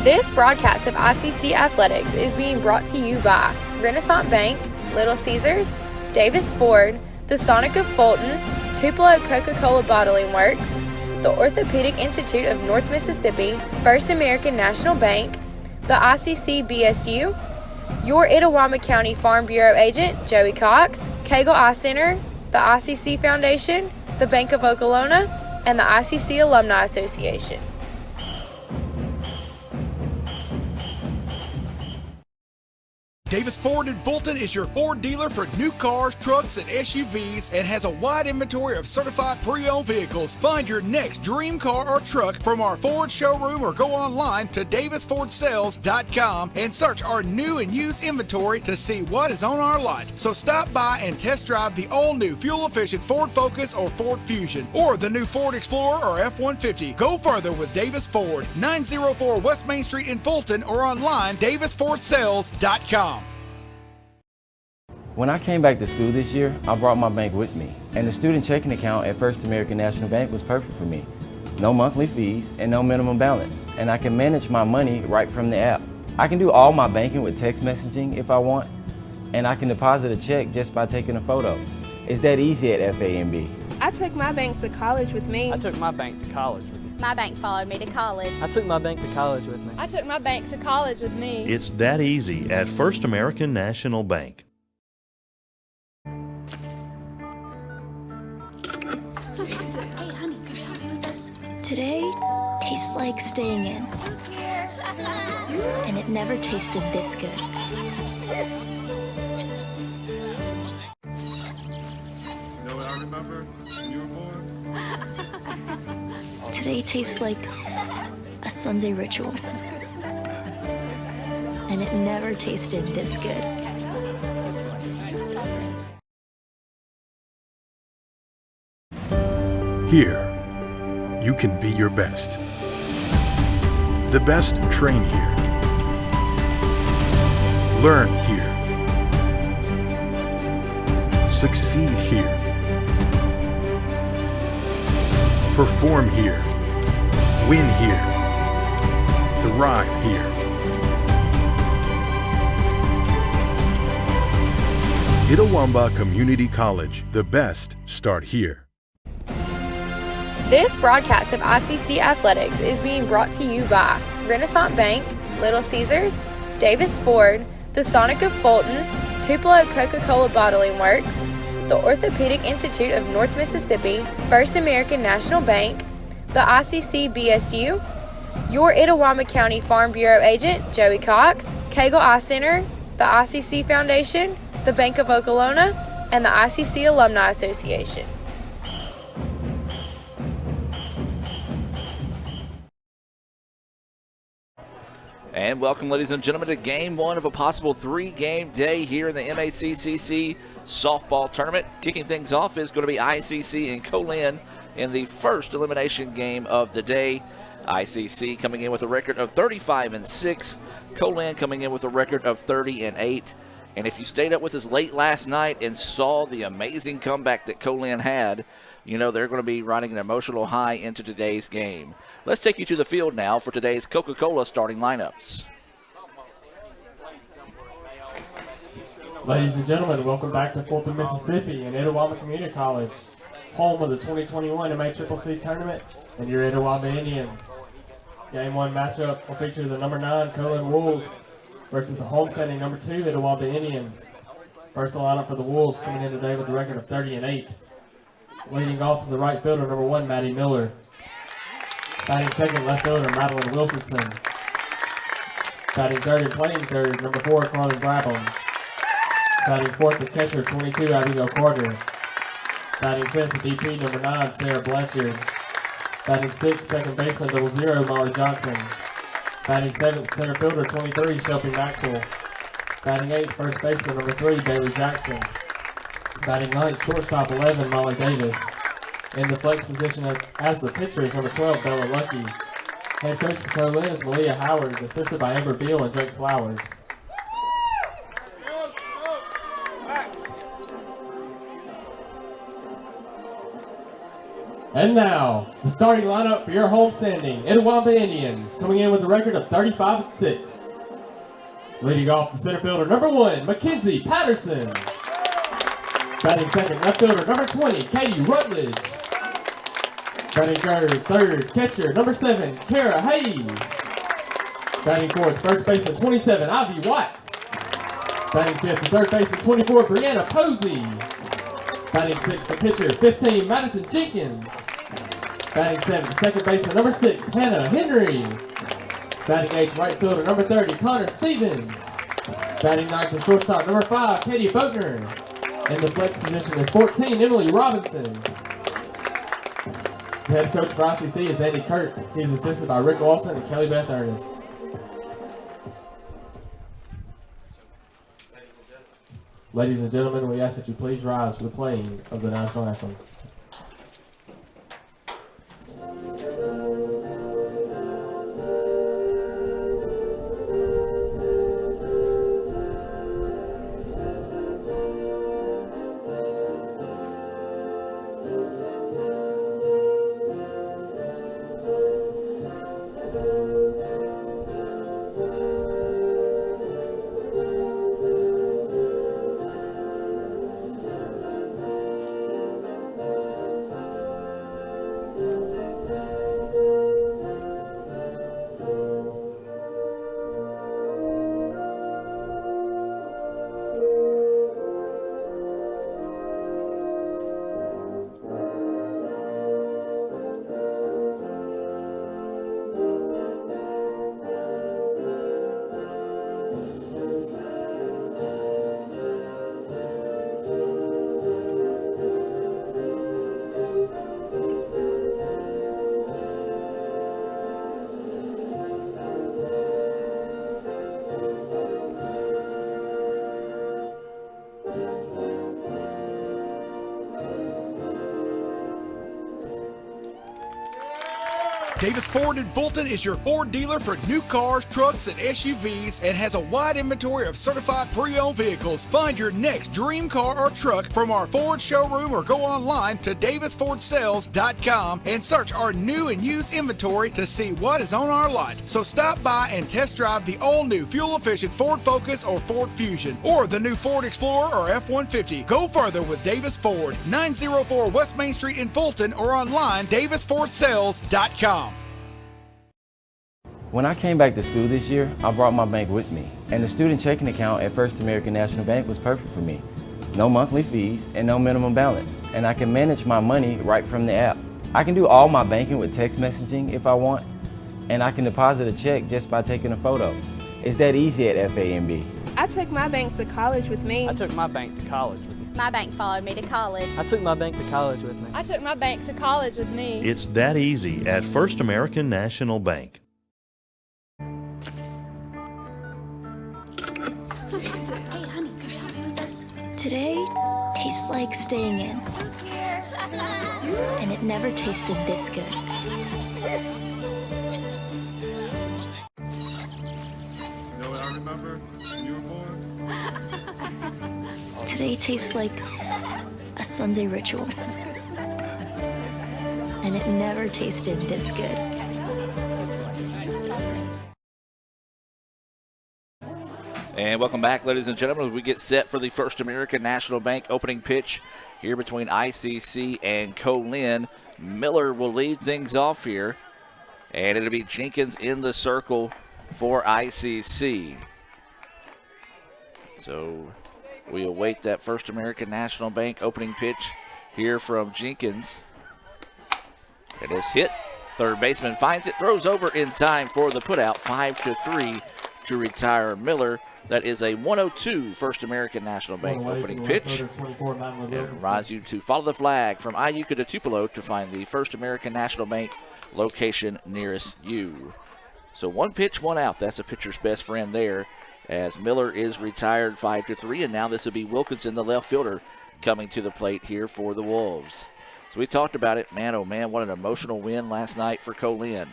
This broadcast of ICC Athletics is being brought to you by Renaissance Bank, Little Caesars, Davis Ford, the Sonic of Fulton, Tupelo Coca-Cola Bottling Works, the Orthopedic Institute of North Mississippi, First American National Bank, the ICC BSU, your Itawamba County Farm Bureau agent, Joey Cox, Cagle Eye Center, the ICC Foundation, the Bank of Okolona, and the ICC Alumni Association. Davis Ford in Fulton is your Ford dealer for new cars, trucks, and SUVs and has a wide inventory of certified pre-owned vehicles. Find your next dream car or truck from our Ford showroom or go online to davisfordsales.com and search our new and used inventory to see what is on our lot. So stop by and test drive the all-new fuel-efficient Ford Focus or Ford Fusion or the new Ford Explorer or F-150. Go further with Davis Ford, 904 West Main Street in Fulton or online davisfordsales.com. When I came back to school this year, I brought my bank with me, and the student checking account at First American National Bank was perfect for me. No monthly fees and no minimum balance, and I can manage my money right from the app. I can do all my banking with text messaging if I want, and I can deposit a check just by taking a photo. It's that easy at FAMB. I took my bank to college with me. I took my bank to college with me. My bank followed me to college. I took my bank to college with me. I took my bank to college with me. It's that easy at First American National Bank. Today tastes like staying in, and it never tasted this good. You know what I remember when you were born? Today tastes like a Sunday ritual, and it never tasted this good. Here, you can be your best. The best train here. Learn here. Succeed here. Perform here. Win here. Thrive here. Itawamba Community College. The best start here. This broadcast of ICC Athletics is being brought to you by Renaissance Bank, Little Caesars, Davis Ford, the Sonic of Fulton, Tupelo Coca-Cola Bottling Works, the Orthopedic Institute of North Mississippi, First American National Bank, the ICC BSU, your Itawamba County Farm Bureau agent, Joey Cox, Cagle Eye Center, the ICC Foundation, the Bank of Okolona, and the ICC Alumni Association. And welcome, ladies and gentlemen, to game one of a possible three-game day here in the MACCC softball tournament. Kicking things off is going to be ICC and Co-Lin in the first elimination game of the day. ICC coming in with a record of 35-6. Co-Lin coming in with a record of 30-8. And if you stayed up with us late last night and saw the amazing comeback that Co-Lin had, you know they're going to be riding an emotional high into today's game. Let's take you to the field now for today's Coca-Cola starting lineups. Ladies and gentlemen, welcome back to Fulton, Mississippi and Itawamba Community College, home of the 2021 MACCC tournament and your Itawamba Indians. Game one matchup will feature the number 9 Co-Lin Wolves versus the homesteading number 2 Itawamba Indians. First lineup for the Wolves coming in today with a record of 30-8. Leading off is the right fielder, number 1, Maddie Miller. Batting second, left fielder, Madeline Wilkinson. Batting third and playing third, number 4, Carlin Brabham. Batting fourth, the catcher, 22, Abigail Carter. Batting fifth, the DP, number 9, Sarah Blanchard. Batting sixth, second baseman, 00, Molly Johnson. Batting seventh, center fielder, 23, Shelby Maxwell. Batting eighth, first baseman, number 3, Bailey Jackson. Batting ninth, shortstop, 11, Molly Davis. In the flex position as the pitcher is number 12, Bella Lucky. Head coach for Co-Lin is Malia Howard, assisted by Amber Beal and Drake Flowers. And now, the starting lineup for your home standing Itawamba Indians, coming in with a record of 35-6. Leading off the center fielder, number 1, Mckenzie Patterson. Batting second, left fielder, number 20, Katie Rutledge. Batting third, catcher, number 7, Kara Hayes. Batting fourth, first baseman, 27, Ivy Watts. Batting fifth, and third baseman, 24, Brianna Posey. Batting sixth, the pitcher, 15, Madison Jenkins. Batting seventh, second baseman, number 6, Hannah Henry. Batting eighth, right fielder, number 30, Connor Stevens. Batting ninth, and shortstop, number 5, Katie Boatner. In the flex position is 14, Emily Robinson. The head coach for ICC is Andy Kurt. He's assisted by Rick Lawson and Kelly Beth Ernest. Ladies and gentlemen, we ask that you please rise for the playing of the national anthem. Davis Ford in Fulton is your Ford dealer for new cars, trucks, and SUVs and has a wide inventory of certified pre-owned vehicles. Find your next dream car or truck from our Ford showroom or go online to davisfordsales.com and search our new and used inventory to see what is on our lot. So stop by and test drive the all-new fuel-efficient Ford Focus or Ford Fusion or the new Ford Explorer or F-150. Go further with Davis Ford, 904 West Main Street in Fulton or online davisfordsales.com. When I came back to school this year, I brought my bank with me, and the student checking account at First American National Bank was perfect for me. No monthly fees and no minimum balance, and I can manage my money right from the app. I can do all my banking with text messaging if I want, and I can deposit a check just by taking a photo. It's that easy at FAMB. I took my bank to college with me. I took my bank to college with me. My bank followed me to college. I took my bank to college with me. I took my bank to college with me. It's that easy at First American National Bank. Today tastes like staying in. And it never tasted this good. You know what I remember when you were born? Today tastes like a Sunday ritual. And it never tasted this good. And welcome back, ladies and gentlemen, as we get set for the First American National Bank opening pitch here between ICC and Co-Lin. Miller will lead things off here, and it'll be Jenkins in the circle for ICC. So we await that First American National Bank opening pitch here from Jenkins. It is hit. Third baseman finds it, throws over in time for the putout, 5-3 to retire Miller. That is a 102 First American National Bank opening pitch. And advise you to follow the flag from Iuka to Tupelo to find the First American National Bank location nearest you. So one pitch, one out. That's a pitcher's best friend there, as Miller is retired 5-3, and now this will be Wilkinson, the left fielder, coming to the plate here for the Wolves. So we talked about it. Man, oh man, what an emotional win last night for Co-Lin.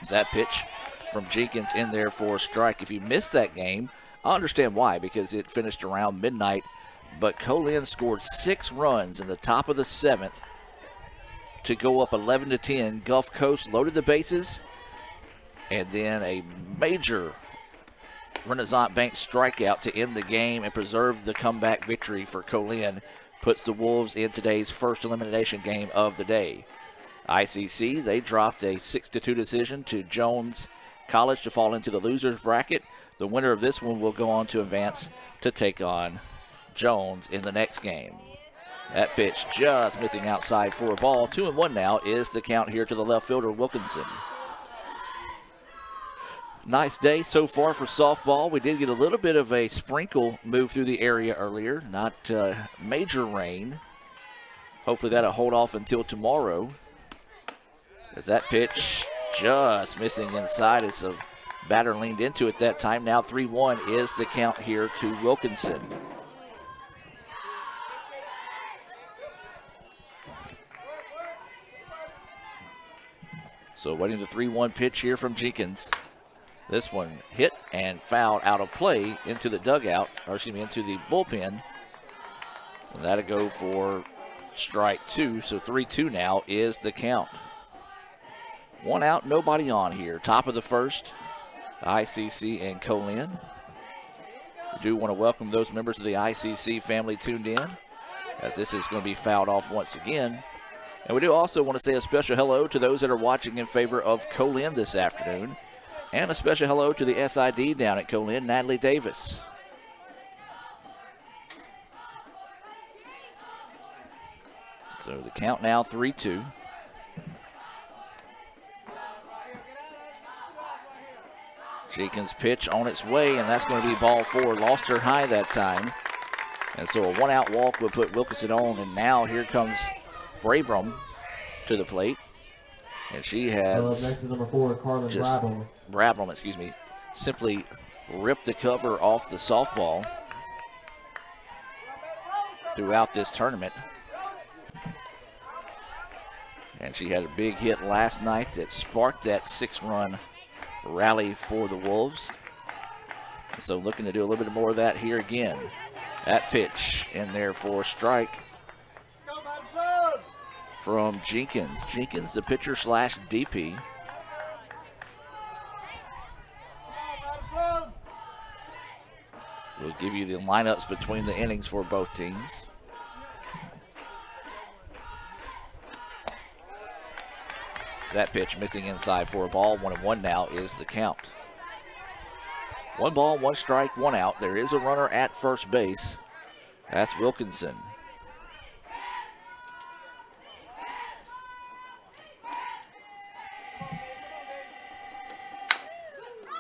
That pitch from Jenkins in there for a strike. If you missed that game, I understand why, because it finished around midnight, but Co-Lin scored 6 runs in the top of the 7th to go up 11-10. Gulf Coast loaded the bases, and then a major Renaissance Bank strikeout to end the game and preserve the comeback victory for Co-Lin puts the Wolves in today's first elimination game of the day. ICC, they dropped a 6-2 decision to Jones College to fall into the losers bracket. The winner of this one will go on to advance to take on Jones in the next game. That pitch just missing outside for a ball. 2-1 now is the count here to the left fielder, Wilkinson. Nice day so far for softball. We did get a little bit of a sprinkle move through the area earlier, not major rain. Hopefully that'll hold off until tomorrow. As that pitch just missing inside as a batter leaned into it that time. Now 3-1 is the count here to Wilkinson. So waiting the 3-1 pitch here from Jenkins. This one hit and fouled out of play into the dugout, or excuse me, into the bullpen. And that'll go for strike 2. So 3-2 now is the count. 1 out, nobody on here. Top of the first, ICC and Co-Lin. We do want to welcome those members of the ICC family tuned in, as this is going to be fouled off once again. And we do also want to say a special hello to those that are watching in favor of Co-Lin this afternoon. And a special hello to the SID down at Co-Lin, Natalie Davis. So the count now 3-2. Jenkins' pitch on its way, and that's going to be ball 4. Lost her high that time. And so a 1-out walk would put Wilkinson on, and now here comes Brabham to the plate. And she has next is number 4, Carlin Brabham, simply ripped the cover off the softball throughout this tournament. And she had a big hit last night that sparked that 6-run rally for the Wolves. So looking to do a little bit more of that here again. That pitch in there for strike from Jenkins. Jenkins, the pitcher slash DP. We'll give you the lineups between the innings for both teams. That pitch missing inside for a ball. 1-1 now is the count. 1 ball, 1 strike, 1 out. There is a runner at first base. That's Wilkinson.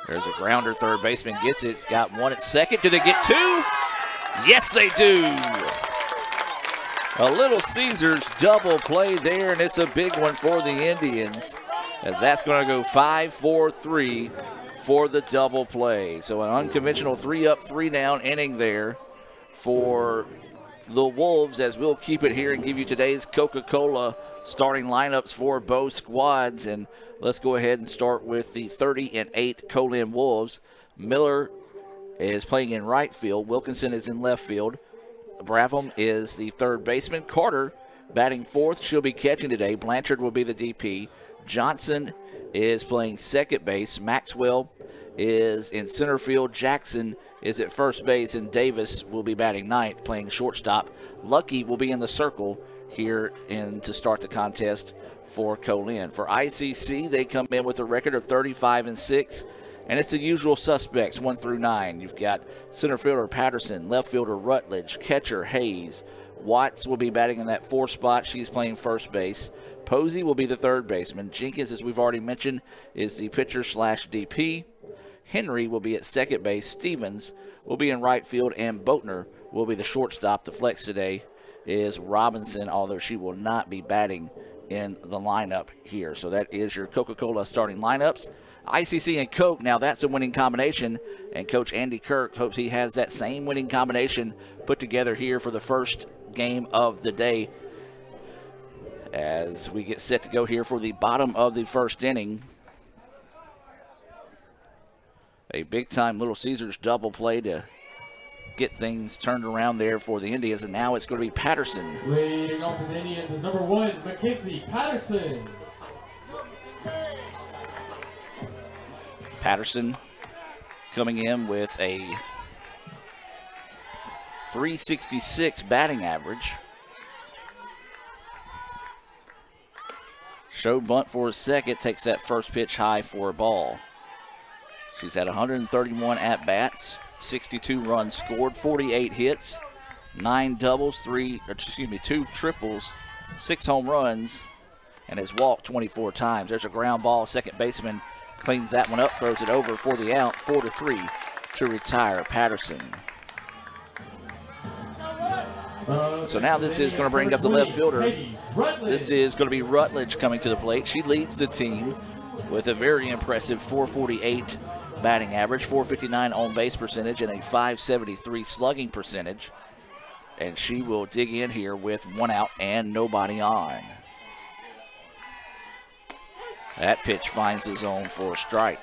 There's a grounder. Third baseman gets it. It's got 1 at second. Do they get 2? Yes, they do. A Little Caesars double play there, and it's a big one for the Indians, as that's going to go 5-4-3 for the double play. So an unconventional 3-up, 3-down inning there for the Wolves, as we'll keep it here and give you today's Coca-Cola starting lineups for both squads. And let's go ahead and start with the 30-8 Co-Lin Wolves. Miller is playing in right field. Wilkinson is in left field. Brabham is the third baseman. Carter batting fourth. She'll be catching today. Blanchard will be the DP. Johnson is playing second base. Maxwell is in center field. Jackson is at first base, and Davis will be batting ninth, playing shortstop. Lucky will be in the circle here to start the contest for Co-Lin. For ICC, they come in with a record of 35-6. And it's the usual suspects, 1 through 9. You've got center fielder Patterson, left fielder Rutledge, catcher Hayes. Watts will be batting in that 4th spot. She's playing first base. Posey will be the third baseman. Jenkins, as we've already mentioned, is the pitcher slash DP. Henry will be at second base. Stevens will be in right field. And Boatner will be the shortstop. The flex today is Robinson, although she will not be batting in the lineup here. So that is your Coca-Cola starting lineups. ICC and Coke, now that's a winning combination, and Coach Andy Kirk hopes he has that same winning combination put together here for the first game of the day as we get set to go here for the bottom of the first inning. A big-time Little Caesars double play to get things turned around there for the Indians, and now it's going to be Patterson. Leading off for the Indians is number 1, Mckenzie Patterson. Patterson coming in with a .366 batting average. Show bunt for a second, takes that first pitch high for a ball. She's had 131 at-bats, 62 runs scored, 48 hits, 9 doubles, 2 triples, 6 home runs, and has walked 24 times. There's a ground ball. Second baseman cleans that one up, throws it over for the out, 4-3 to retire Patterson. So now this is going to bring up the left fielder. This is going to be Rutledge coming to the plate. She leads the team with a very impressive .448 batting average, .459 on base percentage, and a .573 slugging percentage. And she will dig in here with 1 out and nobody on. That pitch finds the zone for a strike.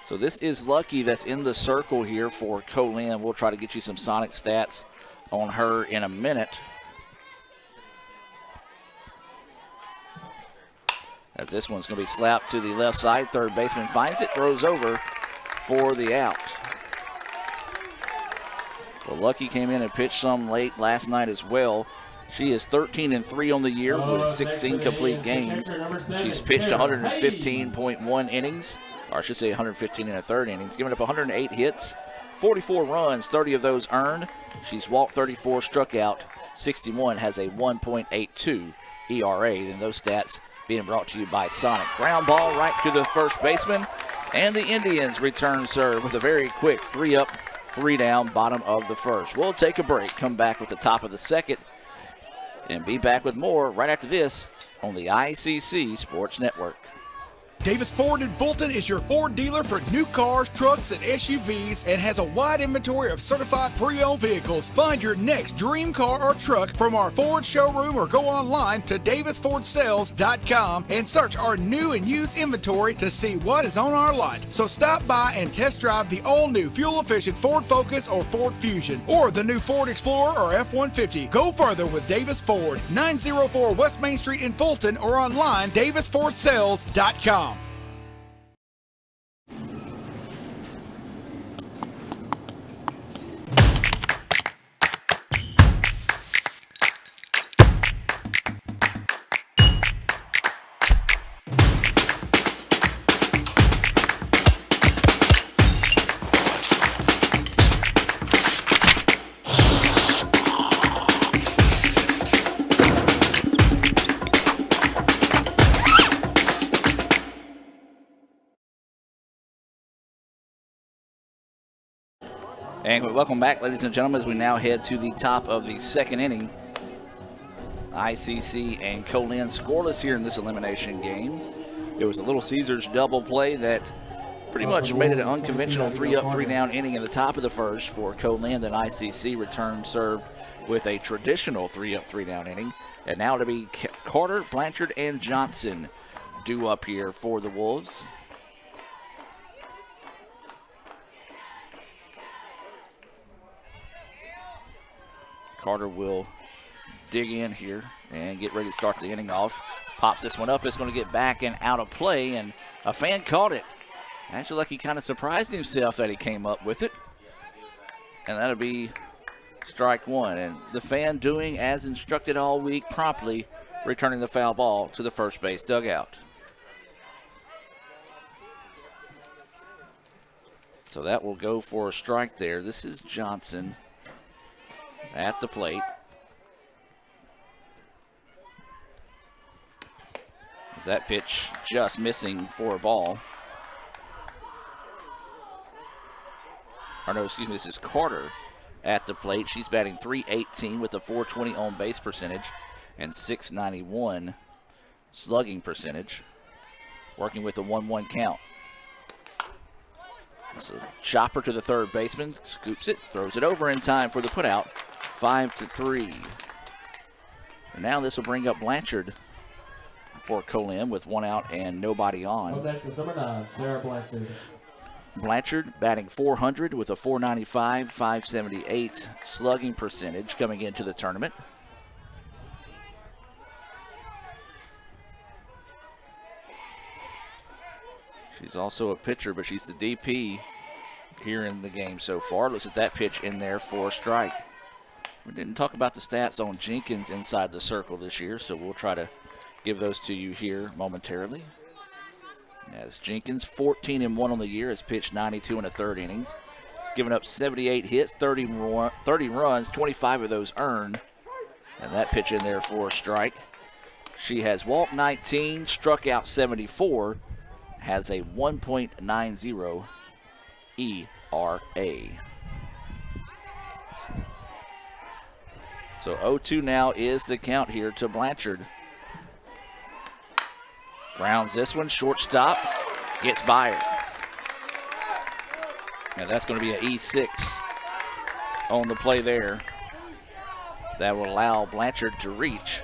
So this is Lucky that's in the circle here for Co-Lin. We'll try to get you some Sonic stats on her in a minute. As this one's going to be slapped to the left side. Third baseman finds it, throws over for the out. Well, Lucky came in and pitched some late last night as well. She is 13-3 on the year with 16 complete games. She's pitched 115.1 innings, or I should say 115 and a third innings, giving up 108 hits, 44 runs, 30 of those earned. She's walked 34, struck out 61, has a 1.82 ERA. And those stats being brought to you by Sonic. Ground ball right to the first baseman, and the Indians return serve with a very quick 3 up, 3 down, bottom of the first. We'll take a break, come back with the top of the second, and be back with more right after this on the ICC Sports Network. Davis Ford in Fulton is your Ford dealer for new cars, trucks, and SUVs and has a wide inventory of certified pre-owned vehicles. Find your next dream car or truck from our Ford showroom or go online to davisfordsales.com and search our new and used inventory to see what is on our lot. So stop by and test drive the all-new fuel-efficient Ford Focus or Ford Fusion or the new Ford Explorer or F-150. Go further with Davis Ford, 904 West Main Street in Fulton or online davisfordsales.com. And welcome back, ladies and gentlemen, as we now head to the top of the second inning. ICC and Co-Lin scoreless here in this elimination game. It was a Little Caesars double play that pretty much made it an unconventional 3 up, 3 down inning in the top of the first for Co-Lin. Then ICC returned serve with a traditional 3 up, 3 down inning. And now to be Carter, Blanchard, and Johnson due up here for the Wolves. Carter will dig in here and get ready to start the inning off. Pops this one up. It's going to get back and out of play, and a fan caught it. Actually, like he kind of surprised himself that he came up with it. And that'll be strike 1. And the fan doing as instructed all week, promptly returning the foul ball to the first base dugout. So that will go for a strike there. This is Johnson at the plate. Is that pitch just missing for a ball? Or no, excuse me, this is Carter at the plate. She's batting .318 with a .420 on base percentage and .691 slugging percentage, working with a 1-1 count. So chopper to the third baseman, scoops it, throws it over in time for the putout. 5-3. And now this will bring up Blanchard for Co-Lin with 1 out and nobody on. Well, next is number 9, Sarah Blanchard. Blanchard batting .400 with a .495, .578 slugging percentage coming into the tournament. She's also a pitcher, but she's the DP here in the game so far. Looks at that pitch in there for a strike. We didn't talk about the stats on Jenkins inside the circle this year, so we'll try to give those to you here momentarily. As Jenkins, 14-1 on the year, has pitched 92 1/3 innings. He's given up 78 hits, 30 runs, 25 of those earned. And that pitch in there for a strike. She has walked 19, struck out 74, has a 1.90 ERA. So 0-2 now is the count here to Blanchard. Grounds this one, shortstop, gets by her. Now that's going to be an E6 on the play there. That will allow Blanchard to reach.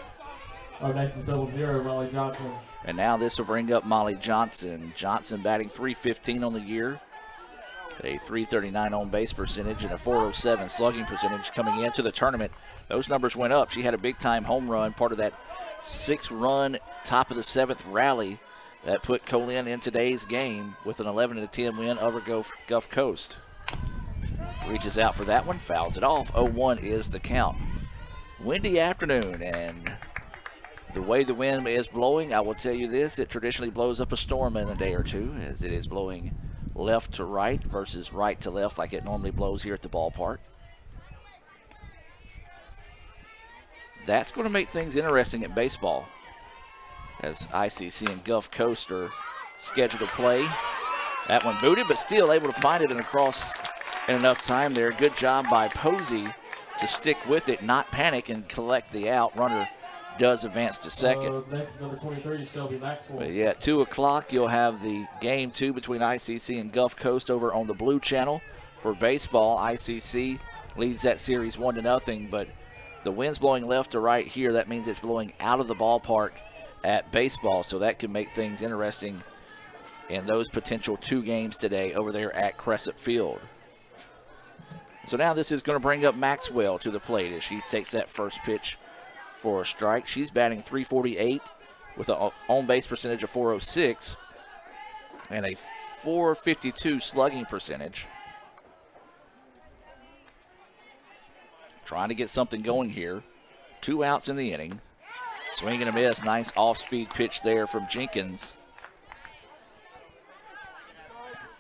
Oh, next is 0-0, Molly Johnson. And now this will bring up Molly Johnson. Johnson batting .315 on the year, a .339 on base percentage, and a .407 slugging percentage coming into the tournament. Those numbers went up. She had a big-time home run, part of that 6-run top of the 7th rally that put Co-Lin in today's game with an 11-10 win over Gulf Coast. Reaches out for that one, fouls it off. 0-1 is the count. Windy afternoon, and the way the wind is blowing, I will tell you this, it traditionally blows up a storm in a day or two, as it is blowing left to right versus right to left like it normally blows here at the ballpark. That's going to make things interesting at baseball, as ICC and Gulf Coast are scheduled to play. That one booted, but still able to find it and across in enough time there. Good job by Posey to stick with it, not panic, and collect the out. Runner does advance to second. Next is number 23, Shelby Maxwell. But yeah, at 2 o'clock, you'll have the game 2 between ICC and Gulf Coast over on the Blue Channel. For baseball, ICC leads that series 1-0, but the wind's blowing left to right here. That means it's blowing out of the ballpark at baseball, so that could make things interesting in those potential 2 games today over there at Crescent Field. So now this is going to bring up Maxwell to the plate as she takes that first pitch for a strike. She's batting .348 with an on-base percentage of .406 and a .452 slugging percentage. Trying to get something going here. 2 outs in the inning. Swing and a miss. Nice off-speed pitch there from Jenkins.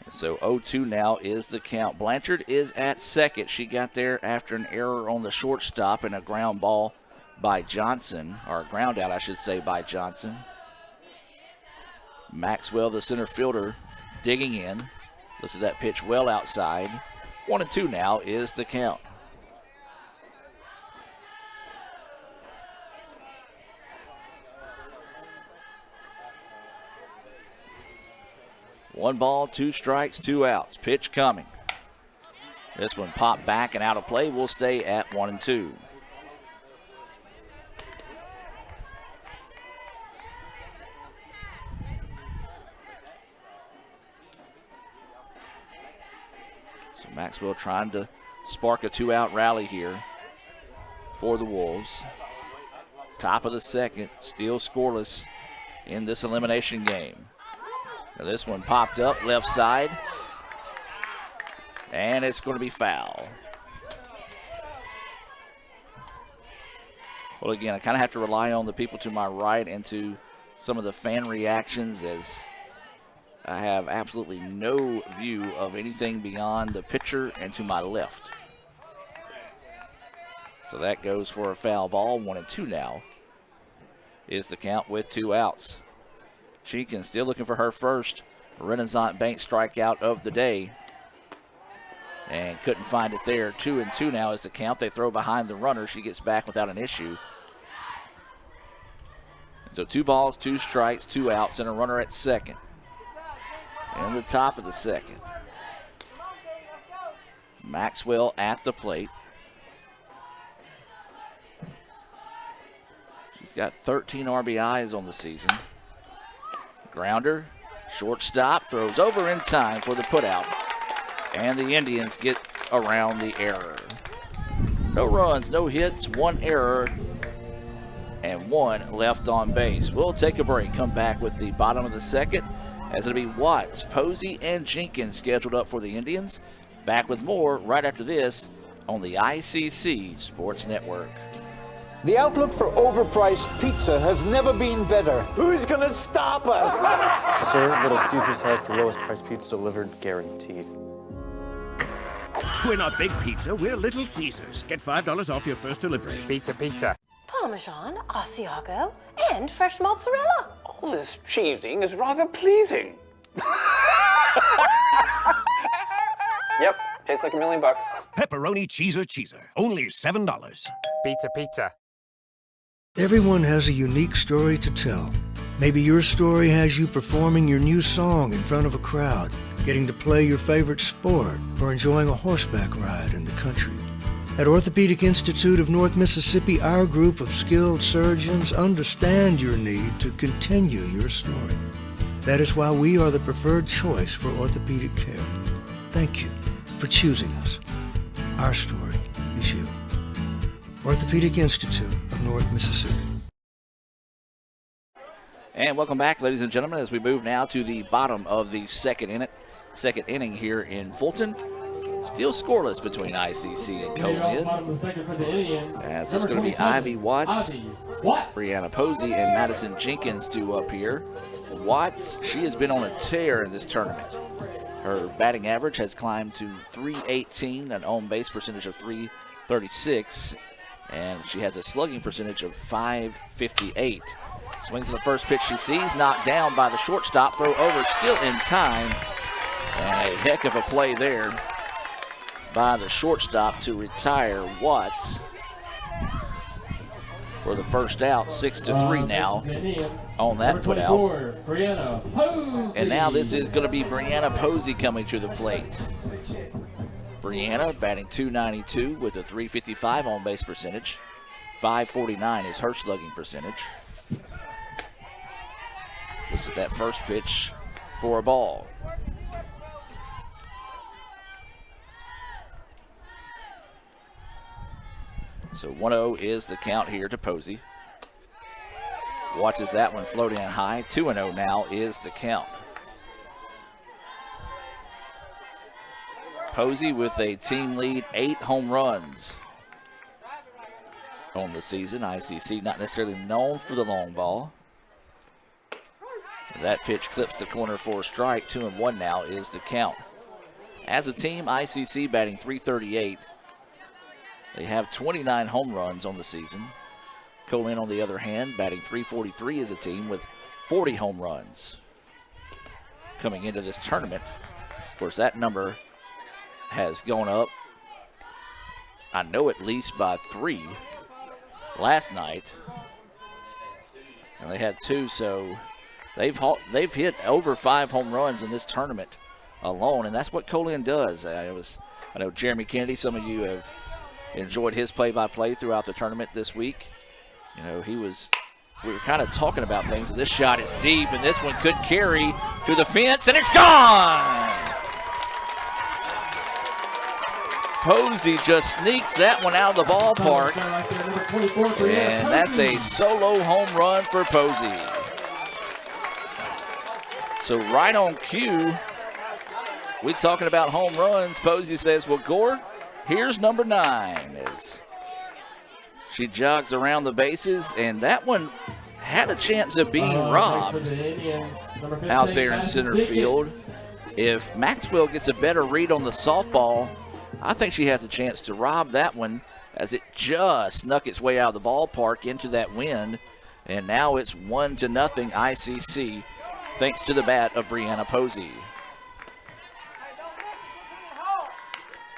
So 0-2 now is the count. Blanchard is at second. She got there after an error on the shortstop and a ground ball by Johnson, or a ground out, I should say, by Johnson. Maxwell, the center fielder, digging in. Looks at that pitch well outside. 1-2 now is the count. One ball, 2 strikes, 2 outs. Pitch coming. This one popped back and out of play. Will stay at 1-2. So Maxwell trying to spark a 2-out rally here for the Wolves. Top of the second, still scoreless in this elimination game. Now this one popped up left side, and it's going to be foul. Well, again, I kind of have to rely on the people to my right and to some of the fan reactions, as I have absolutely no view of anything beyond the pitcher and to my left. So that goes for a foul ball. 1-2 now is the count with 2 outs. Jenkins still looking for her first Renaissance Bank strikeout of the day, and couldn't find it there. 2-2 now is the count. They throw behind the runner. She gets back without an issue. So 2 balls, 2 strikes, 2 outs, and a runner at second. In the top of the second. Maxwell at the plate. She's got 13 RBIs on the season. Grounder, Shortstop throws over in time for the putout. And the Indians get around the error. No runs, no hits, one error, and one left on base. We'll take a break, come back with the bottom of the second, as it'll be Watts, Posey, and Jenkins scheduled up for the Indians. Back with more right after this on the ICC Sports Network. The outlook for overpriced pizza has never been better. Who's gonna stop us? Sir, Little Caesars has the lowest priced pizza delivered, guaranteed. We're not Big Pizza, we're Little Caesars. Get $5 off your first delivery. Pizza, pizza. Parmesan, Asiago, and fresh mozzarella. All this cheesing is rather pleasing. Yep, tastes like $1 million. Pepperoni cheeser. Only $7. Pizza, pizza. Everyone has a unique story to tell. Maybe your story has you performing your new song in front of a crowd, getting to play your favorite sport, or enjoying a horseback ride in the country. At Orthopedic Institute of North Mississippi, our group of skilled surgeons understand your need to continue your story. That is why we are the preferred choice for orthopedic care. Thank you for choosing us. Our story is you. Orthopedic Institute of North Mississippi. And welcome back, ladies and gentlemen, as we move now to the bottom of the second inning here in Fulton. Still scoreless between ICC and Co-Lin. As it's going to be Ivy Watts, Brianna Posey, and Madison Jenkins due up here. Watts, she has been on a tear in this tournament. Her batting average has climbed to .318, an on-base percentage of .336, and she has a slugging percentage of .558. Swings in the first pitch she sees, knocked down by the shortstop, throw over, still in time, and a heck of a play there by the shortstop to retire Watts for the first out. 6-3 now on that put out. And now this is going to be Brianna Posey coming to the plate. Brianna batting .292 with a .355 on base percentage. .549 is her slugging percentage. Looks at that first pitch for a ball. So 1-0 is the count here to Posey. Watches that one float in high. 2-0 now is the count. Posey with a team lead, 8 home runs on the season. ICC not necessarily known for the long ball. That pitch clips the corner for a strike. 2-1 now is the count. As a team, ICC batting .338. They have 29 home runs on the season. Co-Lin, on the other hand, batting .343 as a team with 40 home runs coming into this tournament. Of course, that number has gone up, I know, at least by 3 last night. And they had 2, so they've hit over 5 home runs in this tournament alone, and that's what Co-Lin does. I know Jeremy Kennedy, some of you have enjoyed his play-by-play throughout the tournament this week. You know, we were kind of talking about things. This shot is deep, and this one could carry to the fence, and it's gone! Posey just sneaks that one out of the ballpark, and that's a solo home run for Posey. So right on cue, we talking about home runs. Posey says, well, Gore, here's number 9 as she jogs around the bases, and that one had a chance of being robbed out there in center field. If Maxwell gets a better read on the softball, I think she has a chance to rob that one, as it just snuck its way out of the ballpark into that wind, and now it's 1-0 ICC thanks to the bat of Brianna Posey.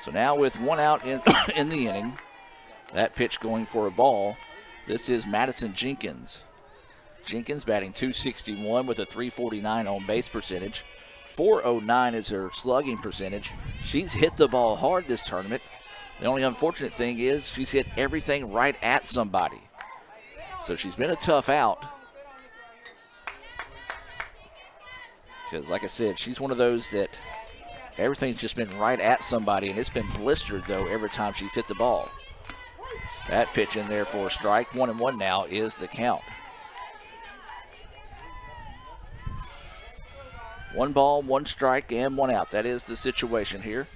So now with 1 out in the inning, that pitch going for a ball, this is Madison Jenkins. Jenkins batting .261 with a .349 on base percentage. .409 is her slugging percentage. She's hit the ball hard this tournament. The only unfortunate thing is she's hit everything right at somebody. So she's been a tough out. Because, like I said, she's one of those that everything's just been right at somebody, and it's been blistered, though, every time she's hit the ball. That pitch in there for a strike. 1-1 now is the count. 1 ball, 1 strike, and 1 out. That is the situation here.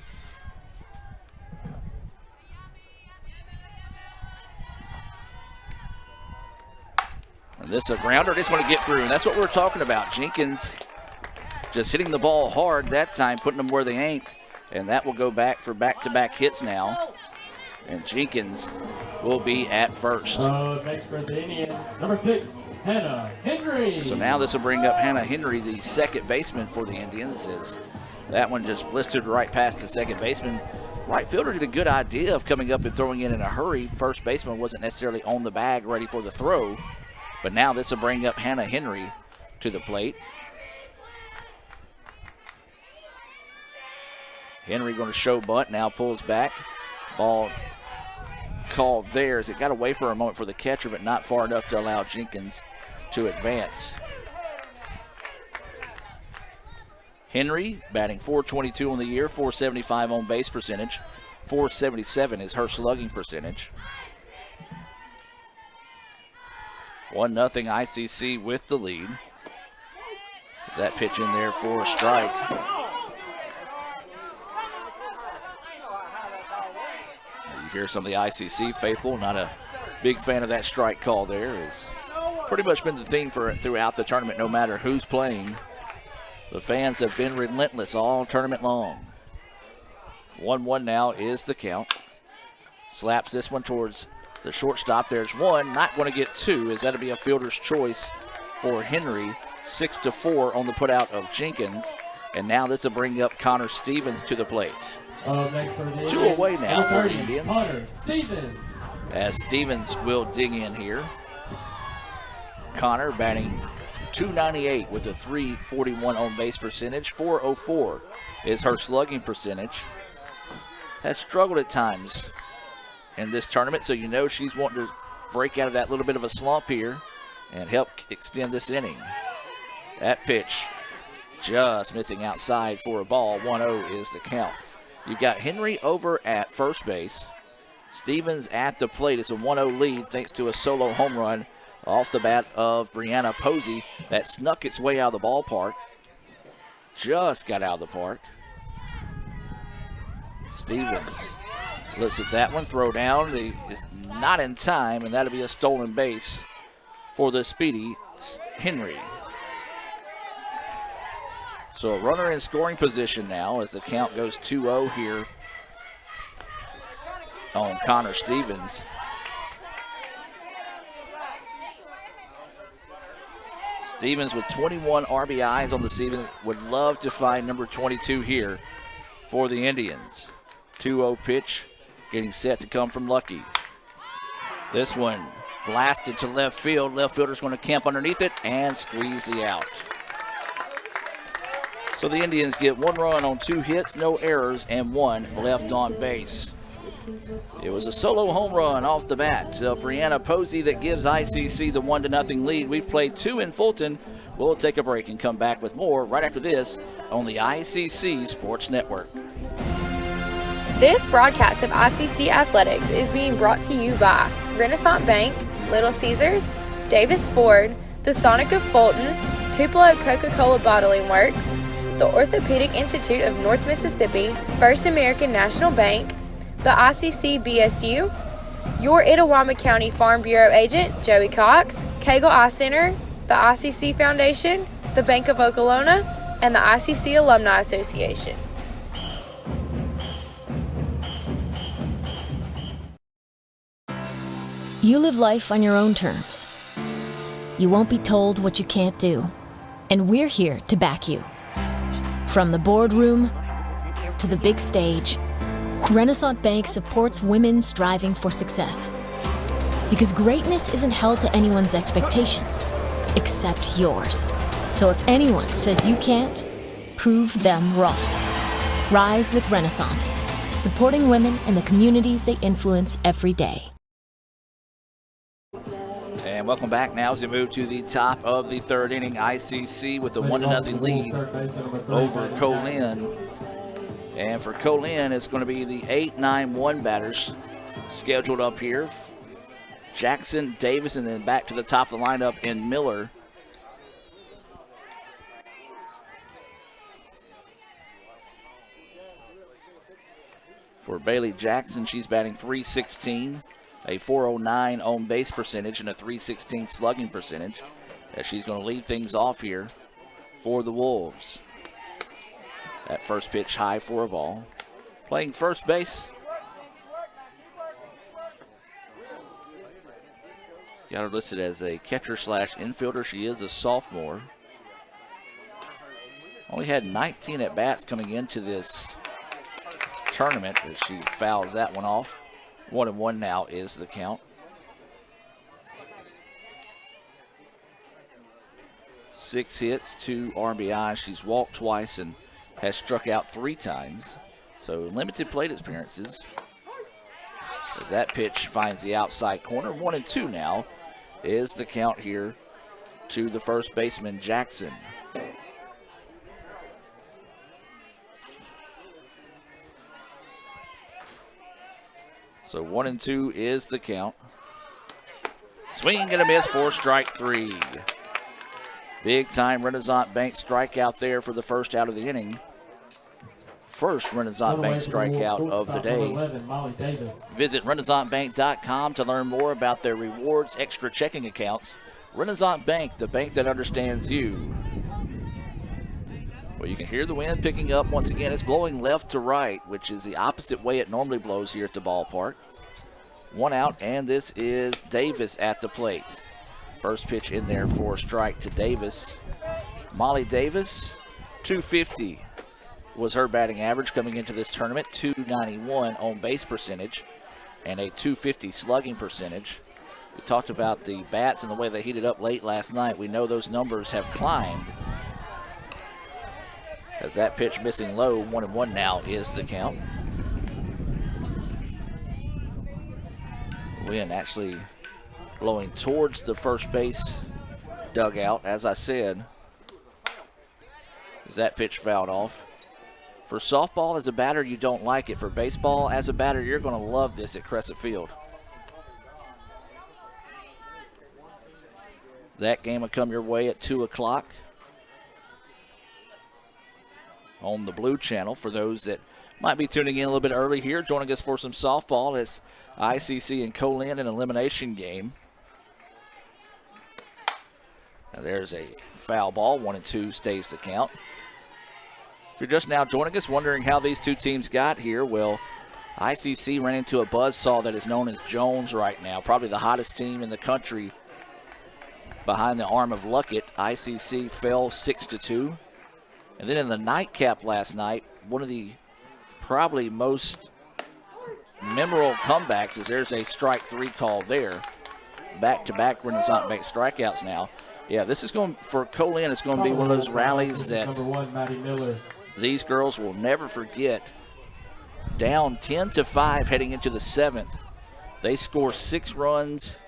And this is a grounder. Just want to get through, and that's what we're talking about. Jenkins just hitting the ball hard that time, putting them where they ain't, and that will go back for back-to-back hits now. And Jenkins will be at first. Next for the Indians, number 6, Hannah Henry. So now this will bring up Hannah Henry, the second baseman for the Indians, as that one just blistered right past the second baseman. Right fielder did a good idea of coming up and throwing in a hurry. First baseman wasn't necessarily on the bag ready for the throw, but now this will bring up Hannah Henry to the plate. Henry going to show bunt, now pulls back. Ball called there as it got away for a moment for the catcher, but not far enough to allow Jenkins to advance. Henry batting .422 on the year, .475 on base percentage, .477 is her slugging percentage. 1-0 ICC with the lead. Is that pitch in there for a strike? Here's some of the ICC faithful, not a big fan of that strike call there. It's pretty much been the theme throughout the tournament, no matter who's playing. The fans have been relentless all tournament long. 1-1 now is the count. Slaps this one towards the shortstop. There's 1, not going to get 2, as that'll be a fielder's choice for Henry. 6-4 on the putout of Jenkins. And now this will bring up Connor Stevens to the plate. 2 away now for the Indians. As Stevens will dig in here. Connor batting .298 with a .341 on base percentage. .404 is her slugging percentage. Has struggled at times in this tournament, so you know she's wanting to break out of that little bit of a slump here and help extend this inning. That pitch just missing outside for a ball. 1-0 is the count. You've got Henry over at first base. Stevens at the plate. It's a 1-0 lead thanks to a solo home run off the bat of Brianna Posey that snuck its way out of the ballpark. Just got out of the park. Stevens looks at that one. Throw down. Is not in time, and that'll be a stolen base for the speedy Henry. So a runner in scoring position now as the count goes 2-0 here on Connor Stevens. Stevens with 21 RBIs on the season. Would love to find number 22 here for the Indians. 2-0 pitch getting set to come from Lucky. This one blasted to left field. Left fielder's going to camp underneath it and squeeze the out. So the Indians get 1 run on 2 hits, no errors, and 1 left on base. It was a solo home run off the bat of Brianna Posey that gives ICC the 1-0 lead. We've played 2 in Fulton. We'll take a break and come back with more right after this on the ICC Sports Network. This broadcast of ICC Athletics is being brought to you by Renaissance Bank, Little Caesars, Davis Ford, the Sonic of Fulton, Tupelo Coca-Cola Bottling Works, the Orthopedic Institute of North Mississippi, First American National Bank, the ICC BSU, your Itawamba County Farm Bureau agent, Joey Cox, Cagle Eye Center, the ICC Foundation, the Bank of Okolona, and the ICC Alumni Association. You live life on your own terms. You won't be told what you can't do, and we're here to back you. From the boardroom to the big stage, Renaissance Bank supports women striving for success. Because greatness isn't held to anyone's expectations, except yours. So if anyone says you can't, prove them wrong. Rise with Renaissance, supporting women and the communities they influence every day. And welcome back now as we move to the top of the third inning. ICC with a 1-0 lead over Co-Lin. And for Co-Lin, it's going to be the 8-9-1 batters scheduled up here. Jackson, Davis, and then back to the top of the lineup in Miller. For Bailey Jackson, she's batting .316, a .409 on base percentage, and a .316 slugging percentage, as she's going to lead things off here for the Wolves. That first pitch high for a ball. Playing first base, got her listed as a catcher/infielder. She is a sophomore. Only had 19 at-bats coming into this tournament as she fouls that one off. 1-1 now is the count. Six hits, 2 RBIs. She's walked twice and has struck out 3 times. So limited plate appearances. As that pitch finds the outside corner. 1-2 now is the count here to the first baseman, Jackson. So 1-2 is the count. Swing and a miss for strike 3. Big time Renaissance Bank strikeout there for the first out of the inning. First Renaissance Bank strikeout of the day. Visit RenaissanceBank.com to learn more about their rewards extra checking accounts. Renaissance Bank, the bank that understands you. Well, you can hear the wind picking up. Once again, it's blowing left to right, which is the opposite way it normally blows here at the ballpark. 1 out, and this is Davis at the plate. First pitch in there for a strike to Davis. Molly Davis, .250 was her batting average coming into this tournament. .291 on base percentage and a .250 slugging percentage. We talked about the bats and the way they heated up late last night. We know those numbers have climbed. As that pitch missing low, 1-1 now is the count. Wind actually blowing towards the first base dugout, as I said, as that pitch fouled off. For softball, as a batter, you don't like it. For baseball, as a batter, you're going to love this at Crescent Field. That game will come your way at 2 o'clock. On the Blue Channel. For those that might be tuning in a little bit early here, joining us for some softball is ICC and Co-Lin, an elimination game. Now there's a foul ball. 1-2 stays the count. If you're just now joining us, wondering how these two teams got here, well, ICC ran into a buzzsaw that is known as Jones right now, probably the hottest team in the country behind the arm of Luckett. ICC fell 6-2. And then in the nightcap last night, one of the probably most memorable comebacks is there's a strike 3 call there. Back-to-back Renaissance Bank strikeouts now. Yeah, this is going, for Co-Lin, it's going to be one of those rallies that these girls will never forget. Down 10-5 heading into the 7th. They score 6 runs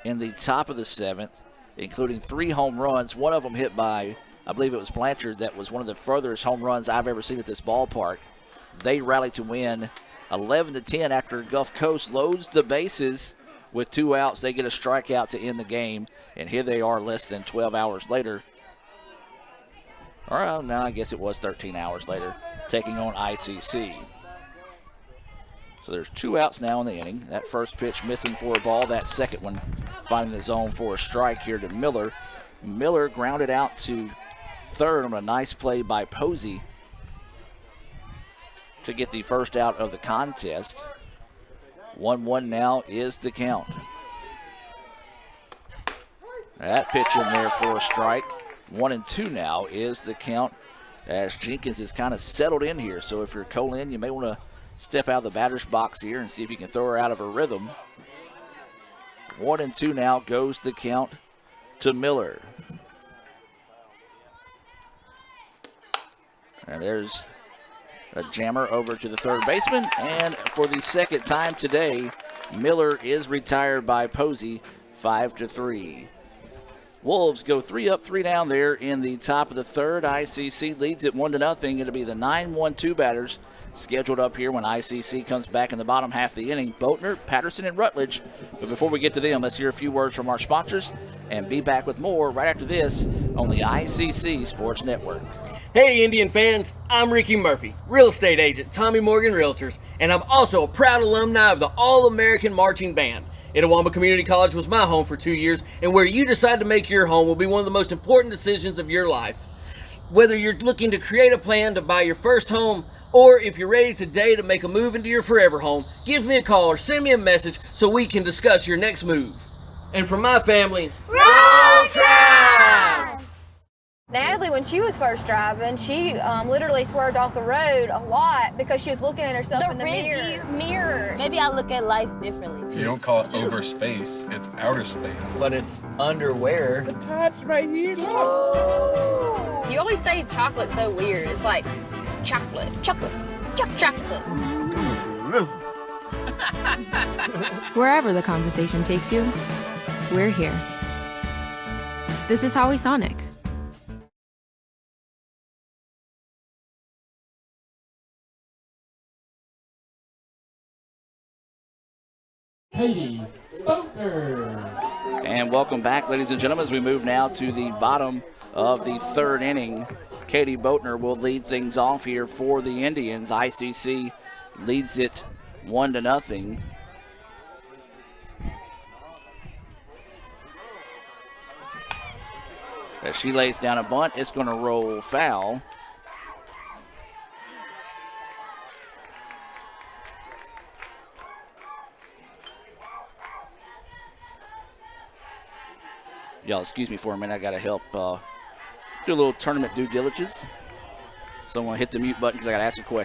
in the top of the 7th, including 3 home runs. One of them hit by, I believe it was Blanchard. That was one of the furthest home runs I've ever seen at this ballpark. They rally to win 11-10 after Gulf Coast loads the bases with 2 outs. They get a strikeout to end the game, and here they are less than 12 hours later. Or no, I guess it was 13 hours later, taking on ICC. So there's 2 outs now in the inning. That first pitch missing for a ball. That second one finding the zone for a strike here to Miller. Miller grounded out to third on a nice play by Posey to get the first out of the contest. 1-1 now is the count. That pitch in there for a strike. 1-2 now is the count as Jenkins is kind of settled in here. So if you're Co-Lin, you may want to step out of the batter's box here and see if you can throw her out of her rhythm. 1-2 now goes the count to Miller. And there's a jammer over to the third baseman. And for the second time today, Miller is retired by Posey. 5-3. Wolves go 3 up, 3 down there in the top of the third. ICC leads it 1-0. It'll be the 9-1-2 batters scheduled up here when ICC comes back in the bottom half of the inning. Boatner, Patterson, and Rutledge. But before we get to them, let's hear a few words from our sponsors and be back with more right after this on the ICC Sports Network. Hey Indian fans, I'm Ricky Murphy, real estate agent, Tommy Morgan Realtors, and I'm also a proud alumni of the All-American Marching Band. Itawamba Community College was my home for 2 years, and where you decide to make your home will be one of the most important decisions of your life. Whether you're looking to create a plan to buy your first home, or if you're ready today to make a move into your forever home, give me a call or send me a message so we can discuss your next move. And from my family, Roll Tribe! Natalie, when she was first driving, she literally swerved off the road a lot because she was looking at herself in the mirror. Maybe I look at life differently. You don't call it over space, it's outer space. But it's underwear. The tab's right here, look. You always say chocolate's so weird. It's like chocolate. Wherever the conversation takes you, we're here. This is Howie Sonic. Katie Boatner. And welcome back, ladies and gentlemen, as we move now to the bottom of the third inning. Katie Boatner will lead things off here for the Indians. ICC leads it 1-0. As she lays down a bunt, it's going to roll foul. Y'all excuse me for a minute. I got to help do a little tournament due diligence. So I'm going to hit the mute button because I got to ask a question.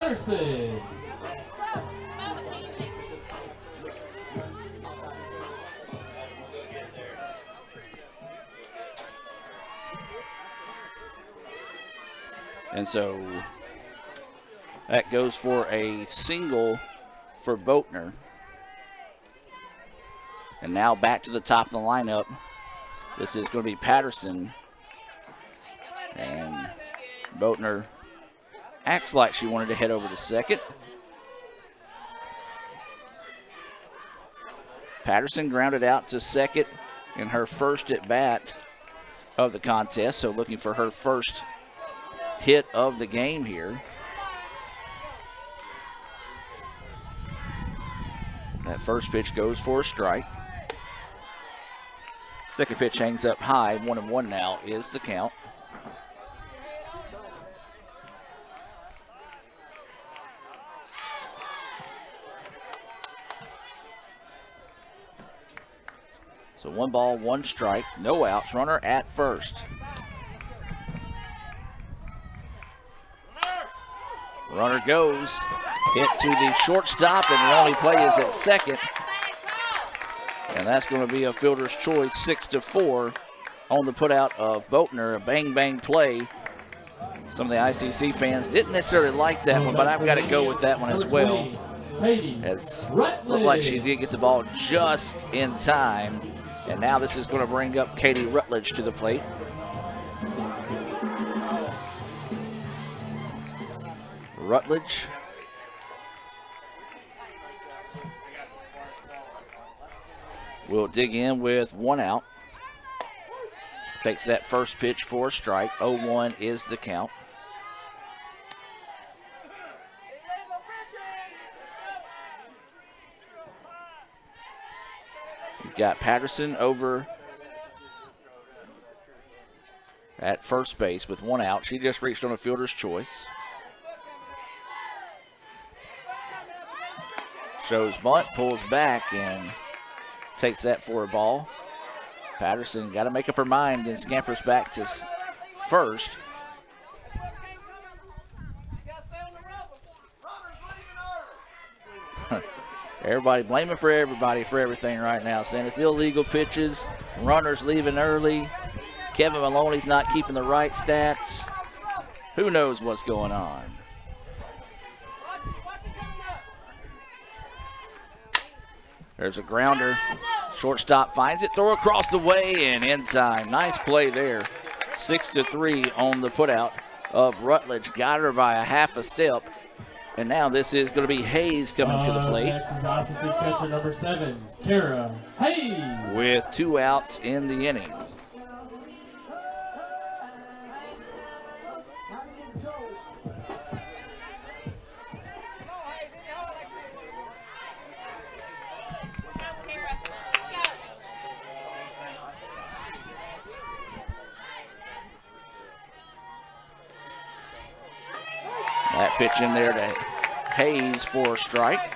Patterson. And so that goes for a single for Boatner. And now back to the top of the lineup. This is going to be Patterson. And Boatner acts like she wanted to head over to second. Patterson grounded out to second in her first at bat of the contest, so looking for her first hit of the game here. That first pitch goes for a strike. Second pitch hangs up high. 1-1 now is the count. So 1 ball, 1 strike, no outs, runner at first. Runner goes, hit to the shortstop, and the only play is at second. And that's going to be a fielder's choice, 6-4 on the putout of Boatner, a bang-bang play. Some of the ICC fans didn't necessarily like that one, but I've got to go with that one as well. As looked like she did get the ball just in time. And now this is going to bring up Katie Rutledge to the plate. Rutledge will dig in with 1 out. Takes that first pitch for a strike. 0-1 is the count. You've got Patterson over at first base with 1 out. She just reached on a fielder's choice. Shows bunt, pulls back, and takes that for a ball. Patterson got to make up her mind, then scampers back to first. Everybody blaming for everybody for everything right now, saying it's illegal pitches, runners leaving early, Kevin Maloney's not keeping the right stats. Who knows what's going on? There's a grounder. Shortstop finds it, throw across the way, and in time. Nice play there. 6-3 on the putout of Rutledge. Got her by a half a step. And now this is going to be Hayes coming to the plate. Next is ICC catcher number 7, Kara Hayes. With 2 outs in the inning. That pitch in there to Hayes for a strike.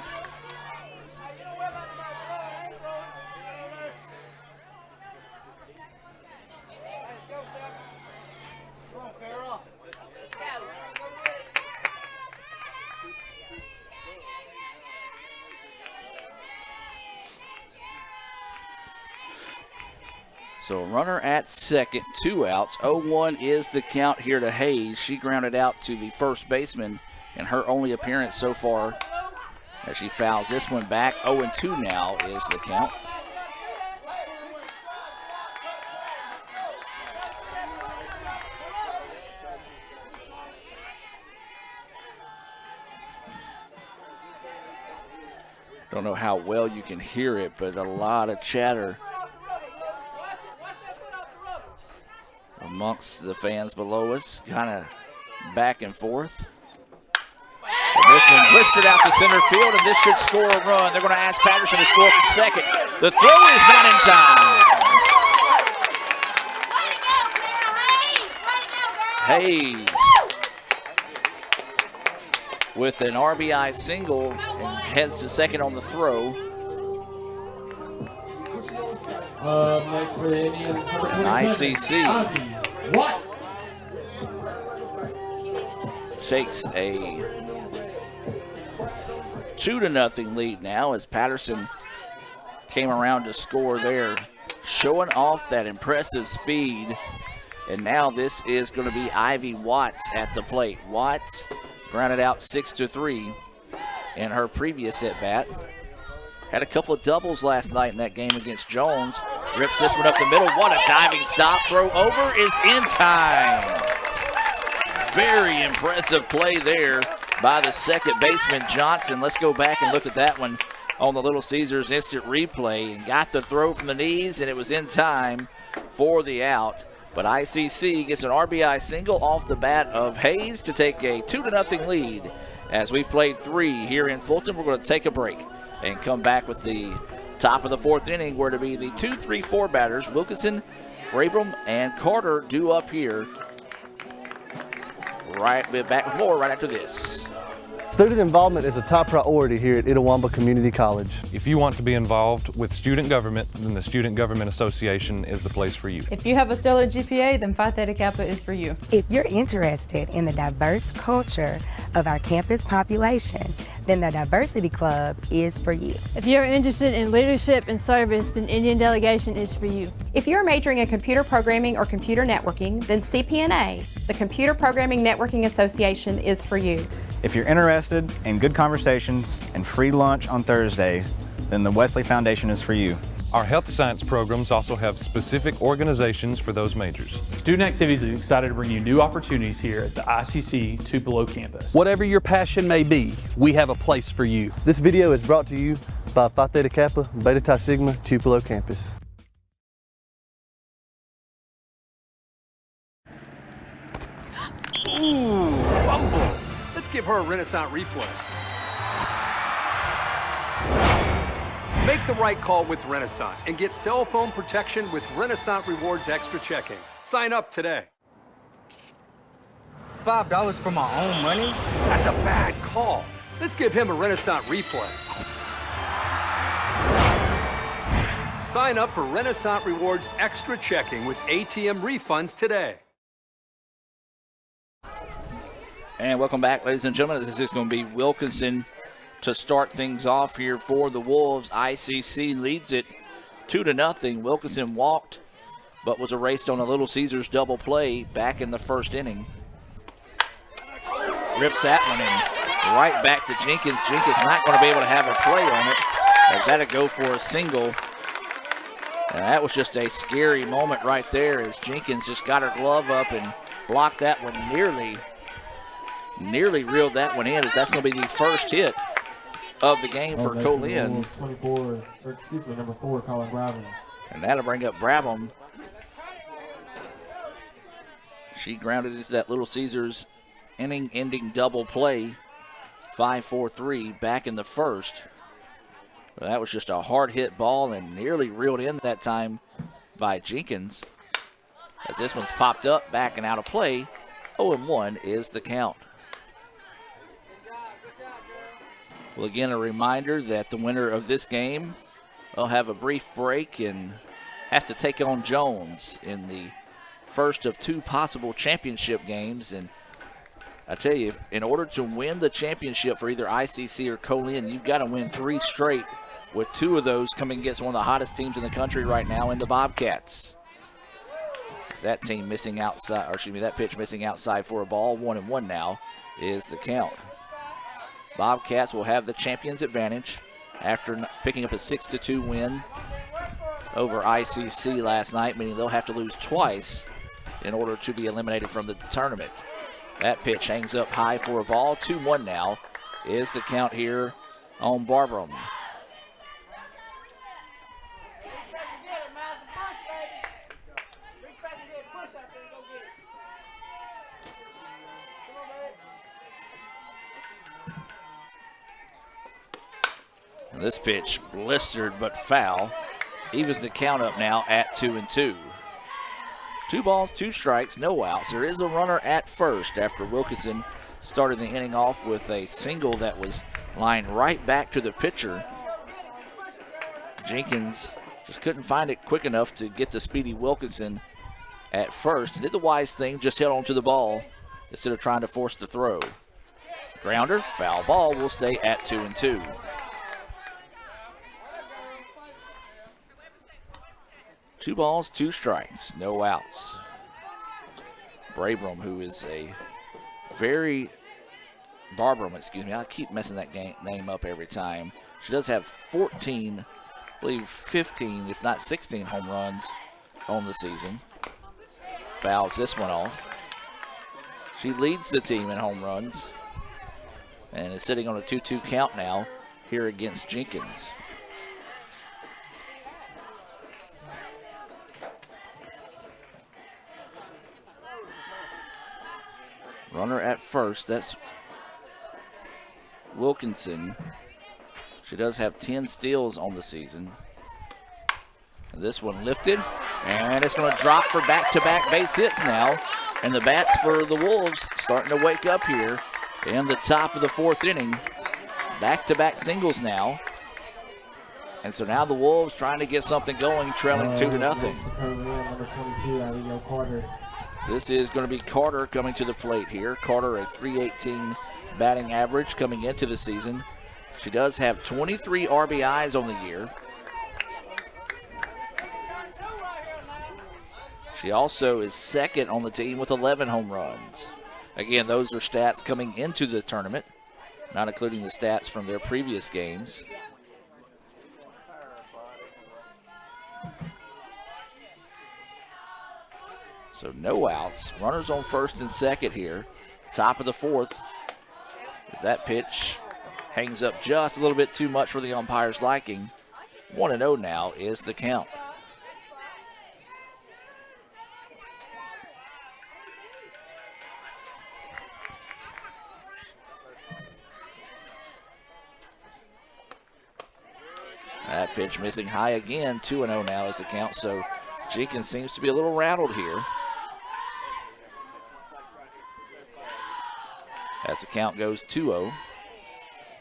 So runner at second, 2 outs. 0-1 is the count here to Hayes. She grounded out to the first baseman in her only appearance so far as she fouls this one back. 0-2 now is the count. Don't know how well you can hear it, but a lot of chatter amongst the fans below us, kind of back and forth. And this one blistered out to center field, and this should score a run. They're going to ask Patterson to score from second. The throw is not in time. Hayes with an RBI single and heads to second on the throw. Next for the Indians, number 27, ICC. What? Takes a 2-0 lead now as Patterson came around to score there, showing off that impressive speed. And now this is going to be Ivy Watts at the plate. Watts grounded out 6-3 in her previous at-bat. Had a couple of doubles last night in that game against Jones. Rips this one up the middle. What a diving stop. Throw over is in time. Very impressive play there by the second baseman, Johnson. Let's go back and look at that one on the Little Caesars instant replay. And got the throw from the knees, and it was in time for the out. But ICC gets an RBI single off the bat of Hayes to take a 2-0 lead. As we've played 3 here in Fulton, we're going to take a break and come back with the top of the 4th inning, where to be the 2, 3, 4 batters. Wilkinson, Brabham, and Carter due up here. Right back with more right after this. Student involvement is a top priority here at Itawamba Community College. If you want to be involved with student government, then the Student Government Association is the place for you. If you have a stellar GPA, then Phi Theta Kappa is for you. If you're interested in the diverse culture of our campus population, then the Diversity Club is for you. If you're interested in leadership and service, then Indian Delegation is for you. If you're majoring in computer programming or computer networking, then CPNA, the Computer Programming Networking Association, is for you. If you're interested in good conversations and free lunch on Thursdays, then the Wesley Foundation is for you. Our health science programs also have specific organizations for those majors. Student Activities is excited to bring you new opportunities here at the ICC Tupelo campus. Whatever your passion may be, we have a place for you. This video is brought to you by Phi Theta Kappa, Beta Chi Sigma, Tupelo campus. Ooh, fumble. Let's give her a Renaissance replay. Make the right call with Renaissance and get cell phone protection with Renaissance Rewards Extra Checking. Sign up today. $5 for my own money? That's a bad call. Let's give him a Renaissance replay. Sign up for Renaissance Rewards Extra Checking with ATM refunds today. And welcome back, ladies and gentlemen. This is going to be Wilkinson to start things off here for the Wolves. ICC leads it 2-0. Wilkinson walked, but was erased on a Little Caesars double play back in the first inning. Rips that one in right back to Jenkins. Jenkins not going to be able to have a play on it, as that to go for a single. And that was just a scary moment right there, as Jenkins just got her glove up and blocked that one, nearly reeled that one in, as that's going to be the first hit of the game for Co-Lin. Number 4, Colin Brabham. And that'll bring up Brabham. She grounded into that Little Caesars inning-ending double play, 5-4-3 back in the first. Well, that was just a hard-hit ball and nearly reeled in that time by Jenkins. As this one's popped up, back and out of play, 0-1 is the count. Well, again, a reminder that the winner of this game will have a brief break and have to take on Jones in the first of 2 possible championship games. And I tell you, in order to win the championship for either ICC or Co-Lin, you've got to win 3 straight, with 2 of those coming against one of the hottest teams in the country right now in the Bobcats. That team missing outside, or excuse me, that pitch missing outside for a ball. 1-1 now is the count. Bobcats will have the champion's advantage after picking up a 6-2 win over ICC last night, meaning they'll have to lose twice in order to be eliminated from the tournament. That pitch hangs up high for a ball. 2-1 now is the count here on Barbaram. This pitch blistered but foul. Evens the count up now at 2-2. 2 balls, 2 strikes, no outs. There is a runner at first after Wilkinson started the inning off with a single that was lined right back to the pitcher. Jenkins just couldn't find it quick enough to get to Speedy Wilkinson at first. Did the wise thing, just held onto the ball instead of trying to force the throw. Grounder, foul ball, will stay at 2-2. Two balls, 2 strikes, no outs. Barbaram, who is a very, excuse me, I keep messing that name up every time. She does have 14, I believe 15, if not 16 home runs on the season. Fouls this one off. She leads the team in home runs and is sitting on a 2-2 count now here against Jenkins. Runner at first, that's Wilkinson. She does have 10 steals on the season. This one lifted, and it's going to drop for back-to-back base hits now. And the bats for the Wolves starting to wake up here in the top of the 4th inning. Back-to-back singles now. And so now the Wolves trying to get something going, trailing 2-0. Number 22, Abigail Carter. This is going to be Carter coming to the plate here. Carter, a .318 batting average coming into the season. She does have 23 RBIs on the year. She also is second on the team with 11 home runs. Again, those are stats coming into the tournament, not including the stats from their previous games. So no outs. Runners on first and second here. Top of the 4th. As that pitch hangs up just a little bit too much for the umpire's liking. 1-0 now is the count. That pitch missing high again. 2-0 now is the count. So Jenkins seems to be a little rattled here. As the count goes 2-0.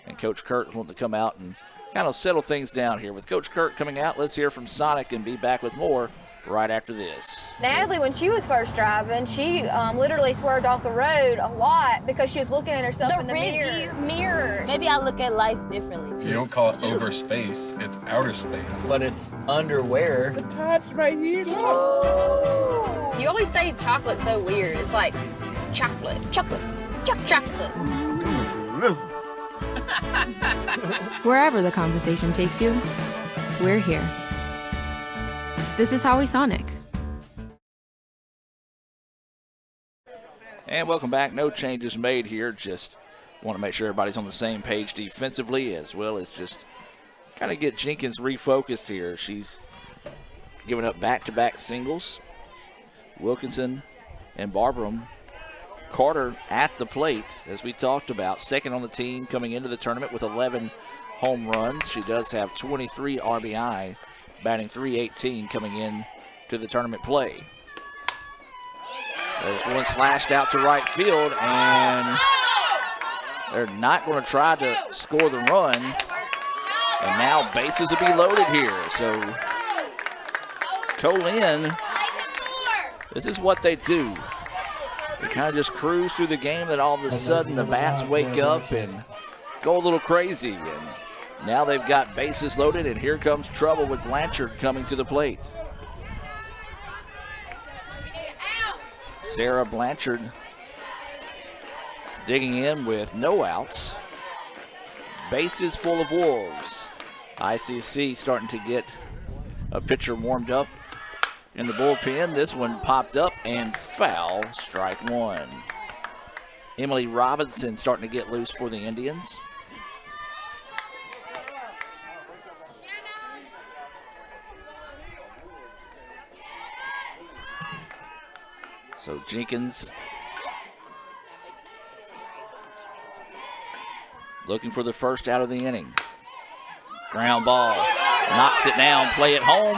And Coach Kurt wanting to come out and kind of settle things down here. With Coach Kurt coming out, let's hear from Sonic and be back with more right after this. Natalie, when she was first driving, she literally swerved off the road a lot because she was looking at herself in the mirror. Maybe I look at life differently. You don't call it over space, it's outer space. But it's underwear. The tats right here. You always say chocolate's so weird. It's like chocolate. Wherever the conversation takes you, we're here. This is Howie Sonic. And welcome back. No changes made here. Just want to make sure everybody's on the same page defensively, as well as just kind of get Jenkins refocused here. She's giving up back-to-back singles. Wilkinson and Barbaram. Carter at the plate, as we talked about, second on the team coming into the tournament with 11 home runs. She does have 23 RBI, batting .318 coming in to the tournament play. There's one slashed out to right field, and they're not going to try to score the run. And now bases will be loaded here. So Co-Lin, this is what they do. They kind of just cruise through the game, and all of a sudden the bats wake up and go a little crazy. And now they've got bases loaded, and here comes trouble with Blanchard coming to the plate. Sarah Blanchard digging in with no outs. Bases full of Wolves. ICC starting to get a pitcher warmed up in the bullpen. This one popped up and foul, strike one. Emily Robinson starting to get loose for the Indians. So Jenkins looking for the first out of the inning. Ground ball, knocks it down, play at home.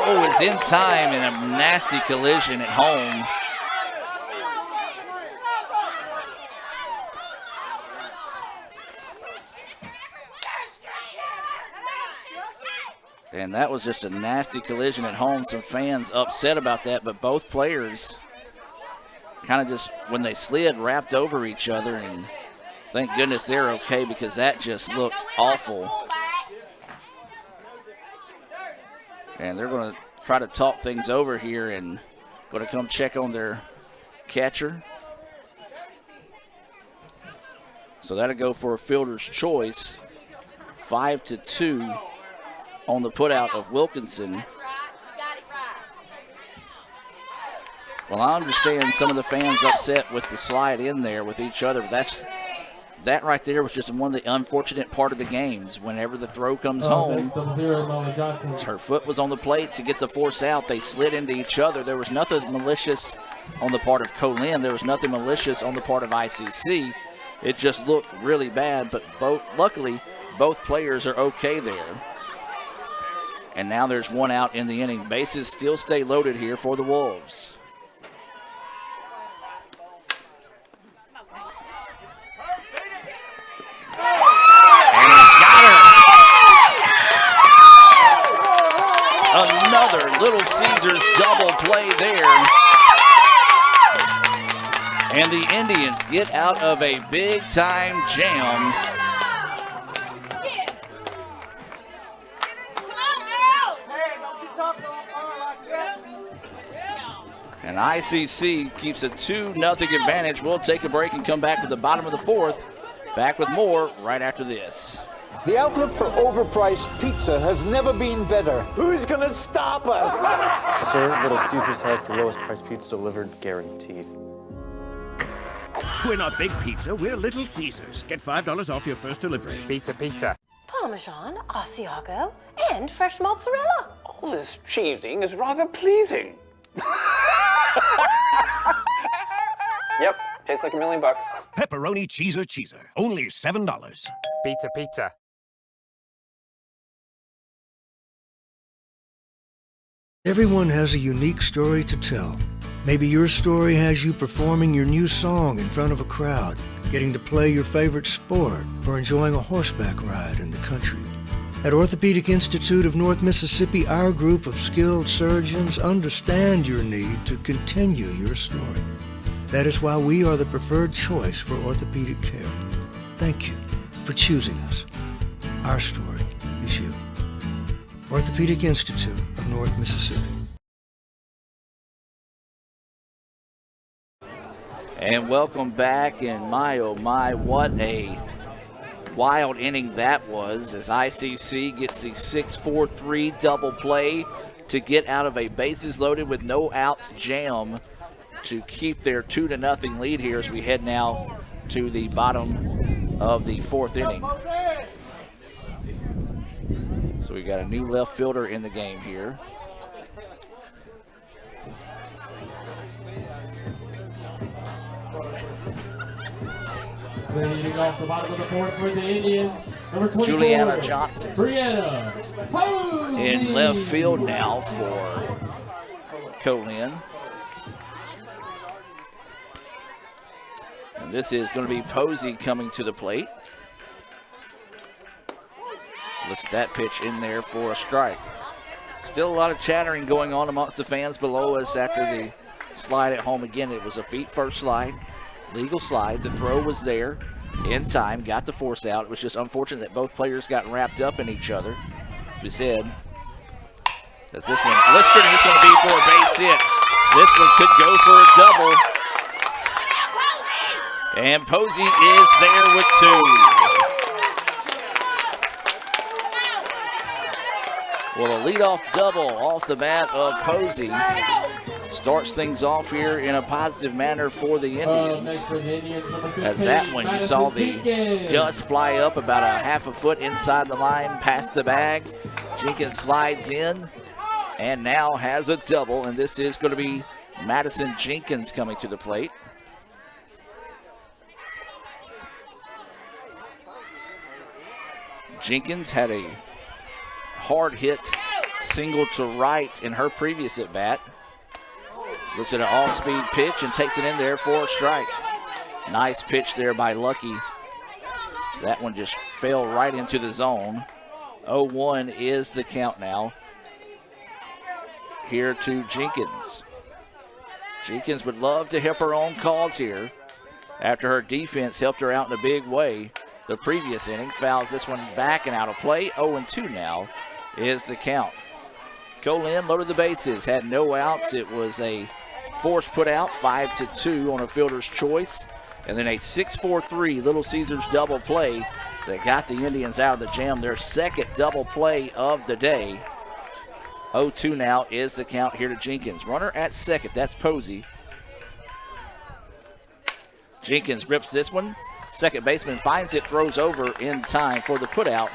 Oh, it's in time in a nasty collision at home. And that was just a nasty collision at home. Some fans upset about that, but both players kind of just, when they slid, wrapped over each other, and thank goodness they're okay because that just looked awful. And they're going to try to talk things over here and going to come check on their catcher. So that'll go for a fielder's choice. 5-2 on the putout of Wilkinson. Well, I understand some of the fans upset with the slide in there with each other, but that right there was just one of the unfortunate part of the games. Whenever the throw comes home, her foot was on the plate to get the force out. They slid into each other. There was nothing malicious on the part of Co-Lin. There was nothing malicious on the part of ICC. It just looked really bad, but luckily, both players are okay there. And now there's one out in the inning. Bases still stay loaded here for the Wolves. Another Little Caesars double play there. And the Indians get out of a big-time jam. And ICC keeps a 2-0 advantage. We'll take a break and come back to the bottom of the fourth. Back with more right after this. The outlook for overpriced pizza has never been better. Who's gonna stop us? Sir, Little Caesars has the lowest price pizza delivered, guaranteed. We're not Big Pizza, we're Little Caesars. Get $5 off your first delivery. Pizza. Parmesan, Asiago, and fresh mozzarella. All this cheesing is rather pleasing. Yep, tastes like $1 million. Pepperoni cheeser. Only $7. Pizza. Everyone has a unique story to tell. Maybe your story has you performing your new song in front of a crowd, getting to play your favorite sport, or enjoying a horseback ride in the country. At Orthopedic Institute of North Mississippi, our group of skilled surgeons understand your need to continue your story. That is why we are the preferred choice for orthopedic care. Thank you for choosing us. Our story is you. Orthopedic Institute of North Mississippi. And welcome back, and my oh my, what a wild inning that was, as ICC gets the 6-4-3 double play to get out of a bases loaded with no outs jam to keep their 2-0 lead here as we head now to the bottom of the fourth inning. So we got a new left fielder in the game here. Leading off the bottom of the fourth for the Indians, number 24, Juliana Johnson Brianna in left field now for Co-Lin. And this is going to be Posey coming to the plate. Looks at that pitch in there for a strike. Still a lot of chattering going on amongst the fans below us after the slide at home. Again, it was a feet first slide. Legal slide. The throw was there in time. Got the force out. It was just unfortunate that both players got wrapped up in each other. As we said, that's this one. Lister, and this one will be for a base hit. This one could go for a double. And Posey is there with two. Well, a leadoff double off the bat of Posey starts things off here in a positive manner for the Indians. As that one, you saw the dust fly up about a half a foot inside the line past the bag. Jenkins slides in and now has a double, and this is going to be Madison Jenkins coming to the plate. Jenkins had a hard hit single to right in her previous at bat. Looks at an all-speed pitch and takes it in there for a strike. Nice pitch there by Lucky. That one just fell right into the zone. 0-1 is the count now. Here to Jenkins. Jenkins would love to help her own cause here after her defense helped her out in a big way the previous inning. Fouls this one back and out of play. 0-2 now is the count. Co-Lin loaded the bases, had no outs. It was a force put out, 5-2 on a fielder's choice. And then a 6-4-3 Little Caesars double play that got the Indians out of the jam. Their second double play of the day. 0-2 now is the count here to Jenkins. Runner at second, that's Posey. Jenkins rips this one. Second baseman finds it, throws over in time for the putout.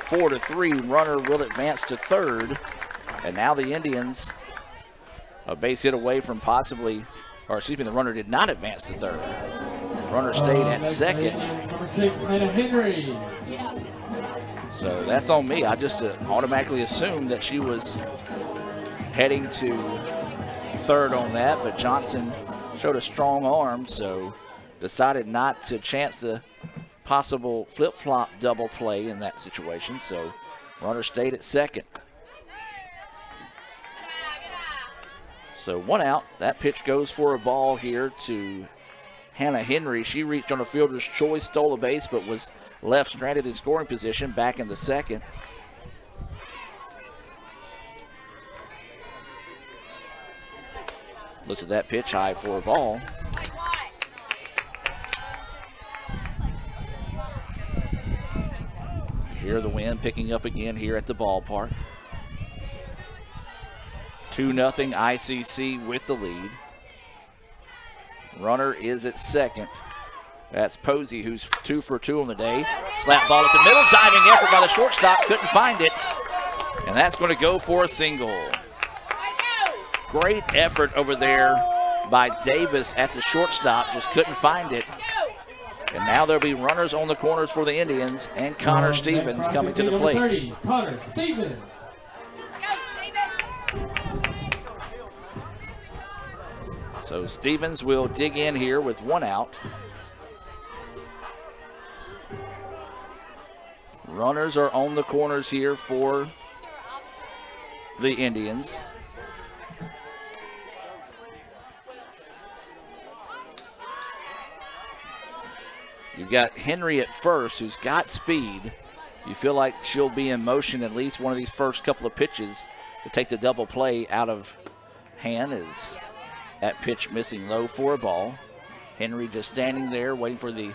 4-3, runner will advance to third. And now the Indians, a base hit away from possibly, or excuse me, the runner did not advance to third. Runner stayed at second. Number 6, Hannah Henry. So that's on me. I just automatically assumed that she was heading to third on that, but Johnson showed a strong arm, so decided not to chance the possible flip-flop double play in that situation. So runner stayed at second. So one out. That pitch goes for a ball here to Hannah Henry. She reached on a fielder's choice, stole a base, but was left stranded in scoring position back in the second. Looks at that pitch, high for a ball. Hear the wind picking up again here at the ballpark. 2-0 ICC with the lead. Runner is at second. That's Posey, who's 2 for 2 on the day. Slap ball at the middle, diving effort by the shortstop, couldn't find it. And that's going to go for a single. Great effort over there by Davis at the shortstop, just couldn't find it. And now there'll be runners on the corners for the Indians, and Connor Stevens coming to the plate. 30, Connor Stevens. So Stevens will dig in here with one out. Runners are on the corners here for the Indians. You've got Henry at first, who's got speed. You feel like she'll be in motion at least one of these first couple of pitches to take the double play out of hand. Is that pitch missing low for a ball. Henry just standing there waiting for the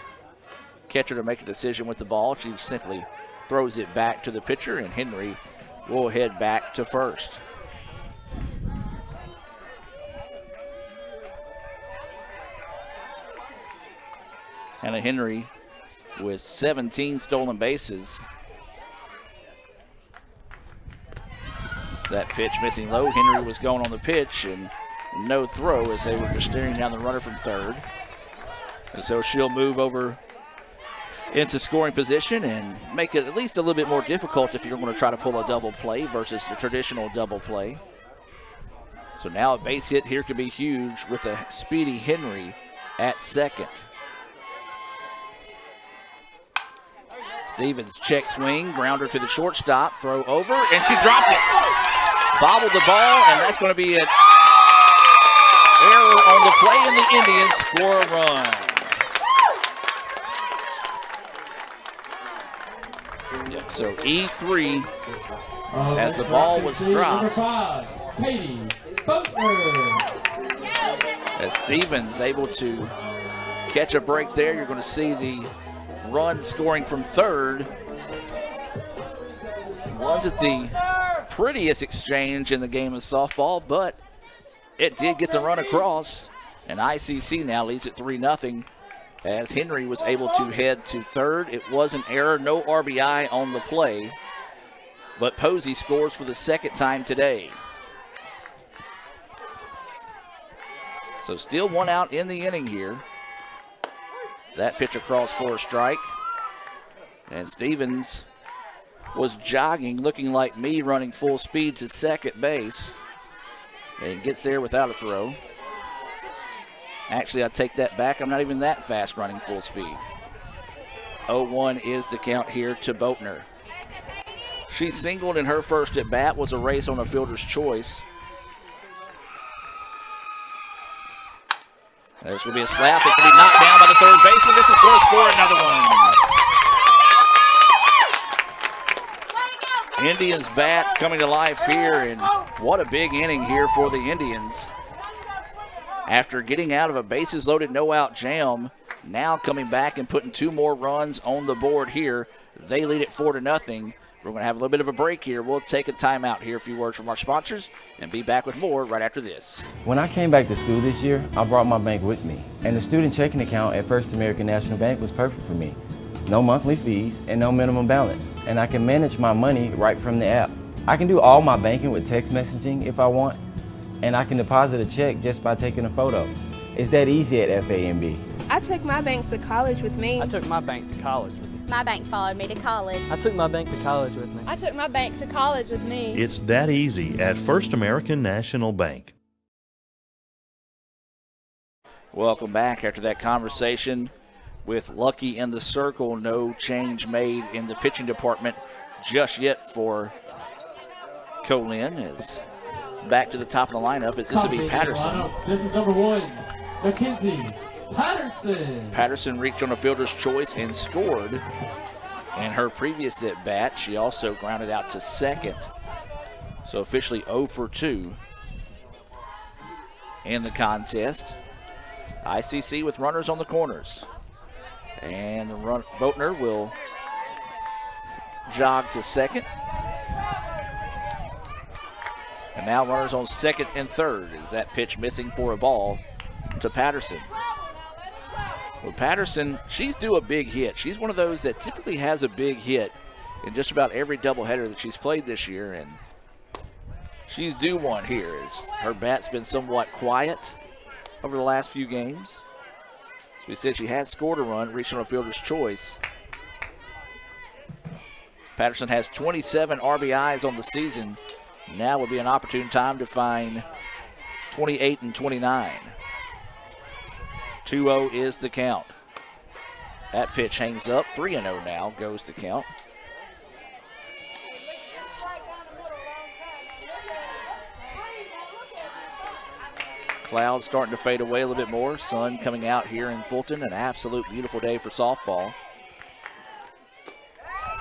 catcher to make a decision with the ball. She simply throws it back to the pitcher, and Henry will head back to first. Hannah Henry with 17 stolen bases. That pitch missing low. Henry was going on the pitch and no throw as they were just staring down the runner from third. And so she'll move over into scoring position and make it at least a little bit more difficult if you're going to try to pull a double play versus the traditional double play. So now a base hit here could be huge with a speedy Henry at second. Stevens check swing, grounder to the shortstop, throw over, and she dropped it. Bobbled the ball, and that's going to be an error on the play, and the Indians score a run. Yep, so E3 as the ball was dropped. Katie Boatner. As Stevens able to catch a break there, you're going to see the run scoring from third. Wasn't the prettiest exchange in the game of softball, but it did get the run across, and ICC now leads at 3-0 as Henry was able to head to third. It was an error, no RBI on the play, but Posey scores for the second time today. So still one out in the inning here. That pitch across for a strike. And Stevens was jogging, looking like me, running full speed to second base. And gets there without a throw. Actually, I take that back. I'm not even that fast running full speed. 0-1 is the count here to Boatner. She singled in her first at bat, was a race on a fielder's choice. There's going to be a slap. It's going to be knocked down by the third baseman. This is going to score another one. Indians bats coming to life here, and what a big inning here for the Indians. After getting out of a bases loaded no out jam, now coming back and putting 2 more runs on the board here. They lead it 4-0. We're going to have a little bit of a break here. We'll take a timeout here, a few words from our sponsors, and be back with more right after this. When I came back to school this year, I brought my bank with me, and the student checking account at First American National Bank was perfect for me. No monthly fees and no minimum balance, and I can manage my money right from the app. I can do all my banking with text messaging if I want, and I can deposit a check just by taking a photo. It's that easy at FAMB. I took my bank to college with me. I took my bank to college with me. My bank followed me to college. I took my bank to college with me. I took my bank to college with me. It's that easy at First American National Bank. Welcome back after that conversation with Lucky in the circle. No change made in the pitching department just yet for Co-Lin. Is back to the top of the lineup as this will be Patterson. This is number 1, Mckenzie Patterson. Patterson reached on a fielder's choice and scored. In her previous at bat, she also grounded out to second. So officially 0 for 2 in the contest. ICC with runners on the corners. And Boatner will jog to second. And now runners on second and third. Is that pitch missing for a ball to Patterson? Well, Patterson, she's due a big hit. She's one of those that typically has a big hit in just about every doubleheader that she's played this year, and she's due one here. Her bat's been somewhat quiet over the last few games. As we said, she has scored a run, reached on a fielder's choice. Patterson has 27 RBIs on the season. Now would be an opportune time to find 28 and 29. 2-0 is the count. That pitch hangs up. 3-0 now goes the count. Clouds starting to fade away a little bit more. Sun coming out here in Fulton. An absolute beautiful day for softball.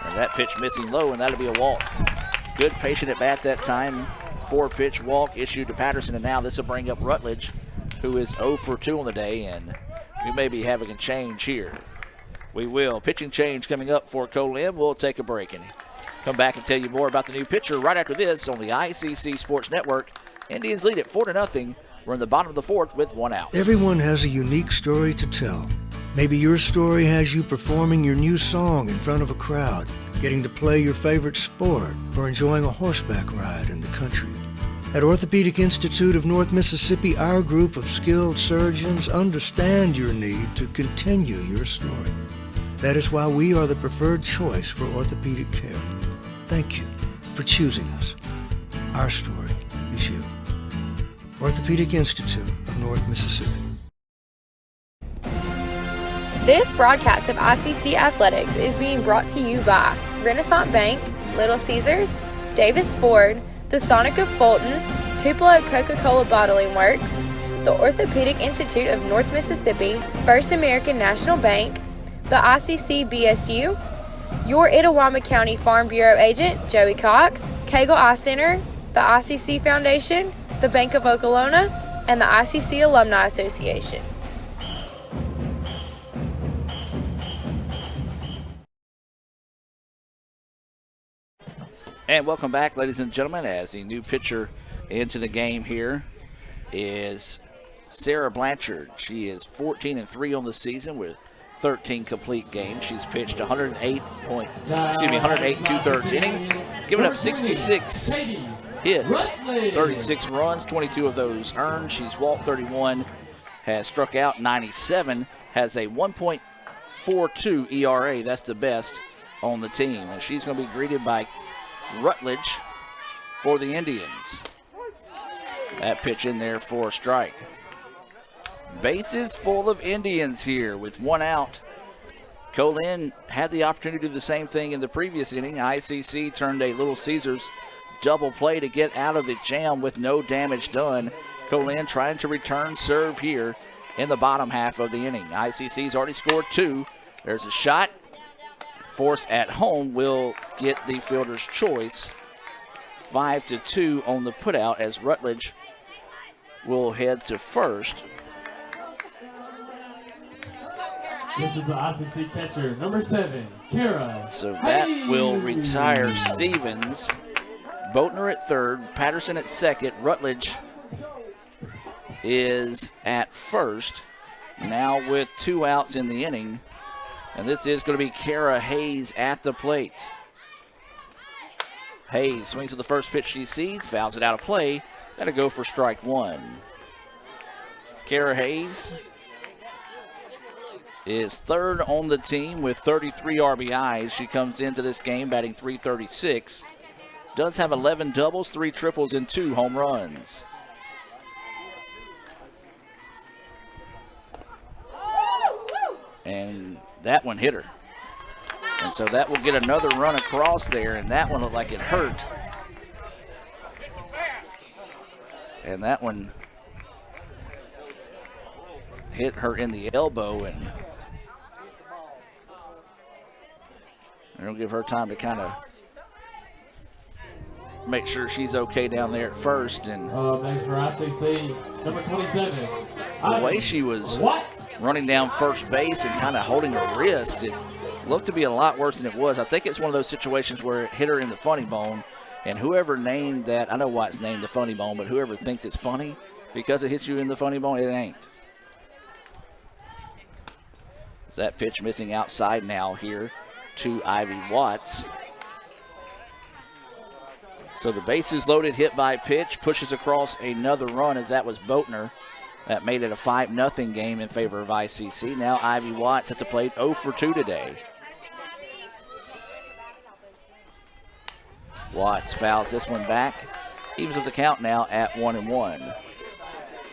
And that pitch missing low, and that'll be a walk. Good patient at bat that time. 4-pitch walk issued to Patterson, and now this will bring up Rutledge, who is 0 for 2 on the day, and we may be having a change here. We will. Pitching change coming up for Co-Lin. We'll take a break and come back and tell you more about the new pitcher right after this on the ICC Sports Network. Indians lead it 4-0. We're in the bottom of the 4th with 1 out. Everyone has a unique story to tell. Maybe your story has you performing your new song in front of a crowd, getting to play your favorite sport, or enjoying a horseback ride in the country. At Orthopedic Institute of North Mississippi, our group of skilled surgeons understand your need to continue your story. That is why we are the preferred choice for orthopedic care. Thank you for choosing us. Our story is you. Orthopedic Institute of North Mississippi. This broadcast of ICC Athletics is being brought to you by Renaissance Bank, Little Caesars, Davis Ford, the Sonic of Fulton, Tupelo Coca-Cola Bottling Works, the Orthopedic Institute of North Mississippi, First American National Bank, the ICC BSU, your Itawamba County Farm Bureau agent, Joey Cox, Cagle Eye Center, the ICC Foundation, the Bank of Okolona, and the ICC Alumni Association. And welcome back, ladies and gentlemen, as the new pitcher into the game here is Sarah Blanchard. She is 14-3 on the season with 13 complete games. She's pitched 108 2/3 innings, giving up 66 hits, 36 runs, 22 of those earned. She's walked 31, has struck out 97, has a 1.42 ERA. That's the best on the team. And she's going to be greeted by Rutledge for the Indians. That pitch in there for a strike. Bases full of Indians here with 1 out. Co-Lin had the opportunity to do the same thing in the previous inning. ICC turned a Little Caesars double play to get out of the jam with no damage done. Co-Lin trying to return serve here in the bottom half of the inning. ICC's already scored 2. There's a shot. Force at home will get the fielder's choice. 5-2 on the putout as Rutledge will head to first. This is the ICC catcher, number 7, Kara. So that will retire Stevens. Boatner at third, Patterson at second. Rutledge is at first. Now with 2 outs in the inning. And this is going to be Kara Hayes at the plate. Hayes swings at the first pitch she sees, fouls it out of play. That'll go for strike 1. Kara Hayes is third on the team with 33 RBIs. She comes into this game batting .336. Does have 11 doubles, 3 triples, and 2 home runs. And that one hit her. And so that will get another run across there, and that one looked like it hurt. And that one hit her in the elbow, and it'll give her time to kind of make sure she's okay down there at first. And next for ICC, number 27. The way she was running down first base and kind of holding her wrist, it looked to be a lot worse than it was. I think it's one of those situations where it hit her in the funny bone, and whoever named that, I know why it's named the funny bone, but whoever thinks it's funny because it hits you in the funny bone, it ain't. Is that pitch missing outside now here to Ivy Watts. So the bases loaded, hit by pitch, pushes across another run as that was Boatner. That made it a 5-0 game in favor of ICC. Now Ivy Watts at the plate, 0 for 2 today. Watts fouls this one back. Evens with the count now at 1-1.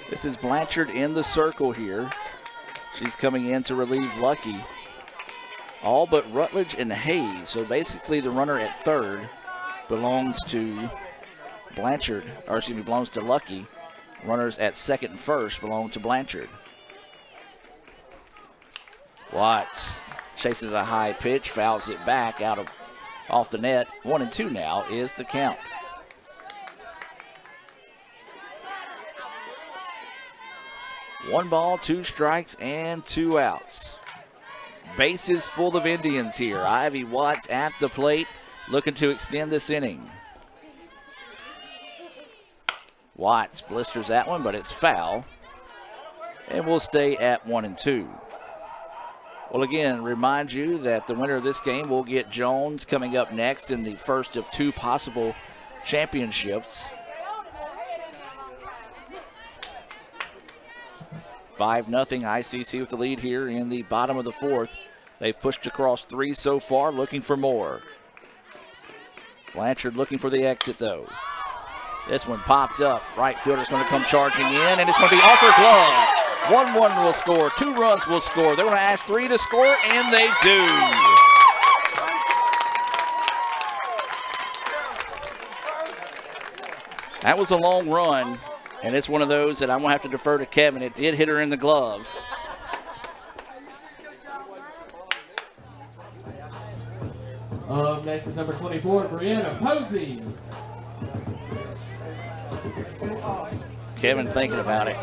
This is Blanchard in the circle here. She's coming in to relieve Lucky. All but Rutledge and Hayes. So basically the runner at third belongs to Blanchard, or excuse me, belongs to Lucky. Runners at second and first belong to Blanchard. Watts chases a high pitch, fouls it back off the net. 1-2 now is the count. One ball, 2 strikes, and 2 outs. Bases full of Indians here. Ivy Watts at the plate, looking to extend this inning. Watts blisters that one, but it's foul. And we'll stay at 1-2. Well, again, remind you that the winner of this game will get Jones coming up next in the first of 2 possible championships. 5-0 ICC with the lead here in the bottom of the 4th. They've pushed across 3 so far, looking for more. Blanchard looking for the exit, though. This one popped up. Right fielder's going to come charging in, and it's going to be off her glove. 1-1 will score. 2 runs will score. They're going to ask 3 to score, and they do. That was a long run, and it's one of those that I'm going to have to defer to Kevin. It did hit her in the glove. Next is number 24, Brianna Posey. Kevin thinking about it.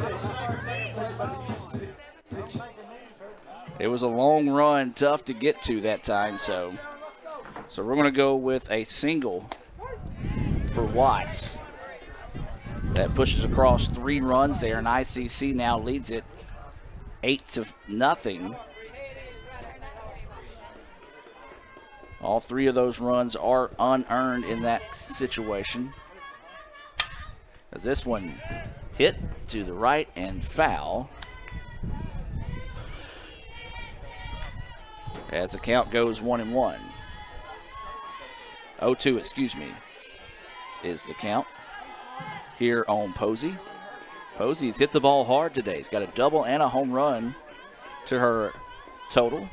It was a long run, tough to get to that time, so we're going to go with a single for Watts. That pushes across 3 runs there, and ICC now leads it 8-0. All 3 of those runs are unearned in that situation. As this one hit to the right and foul. As the count goes 1-1. 0-2, excuse me, is the count here on Posey. Posey's hit the ball hard today. He's got a double and a home run to her total.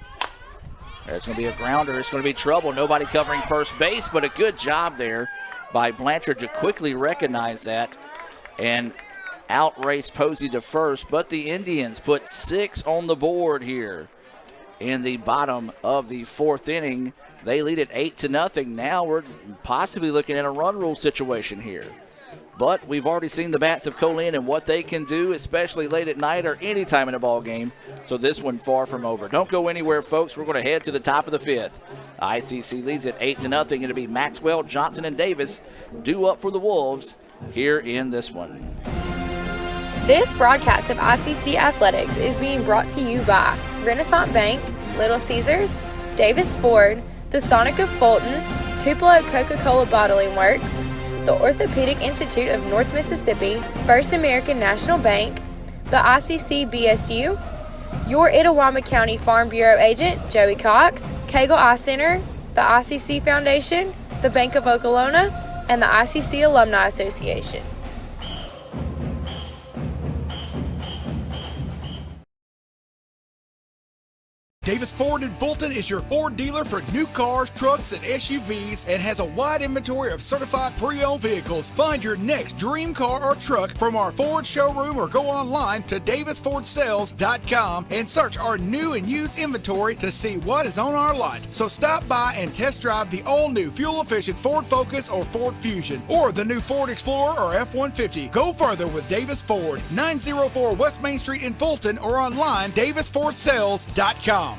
There's going to be a grounder. It's going to be trouble. Nobody covering first base, but a good job there by Blanchard to quickly recognize that and outrace Posey to first. But the Indians put 6 on the board here in the bottom of the 4th inning. They lead it 8-0. Now we're possibly looking at a run rule situation here. But we've already seen the bats of Co-Lin and what they can do, especially late at night or any time in a ball game. So this one far from over. Don't go anywhere, folks. We're going to head to the top of the 5th. ICC leads at 8-0. It'll be Maxwell, Johnson, and Davis due up for the Wolves here in this one. This broadcast of ICC Athletics is being brought to you by Renaissance Bank, Little Caesars, Davis Ford, the Sonic of Fulton, Tupelo Coca-Cola Bottling Works, the Orthopedic Institute of North Mississippi, First American National Bank, the ICC BSU, your Itawamba County Farm Bureau agent, Joey Cox, Cagle Eye Center, the ICC Foundation, the Bank of Okolona, and the ICC Alumni Association. Davis Ford in Fulton is your Ford dealer for new cars, trucks, and SUVs and has a wide inventory of certified pre-owned vehicles. Find your next dream car or truck from our Ford showroom or go online to davisfordsales.com and search our new and used inventory to see what is on our lot. So stop by and test drive the all-new fuel-efficient Ford Focus or Ford Fusion or the new Ford Explorer or F-150. Go further with Davis Ford, 904 West Main Street in Fulton or online davisfordsales.com.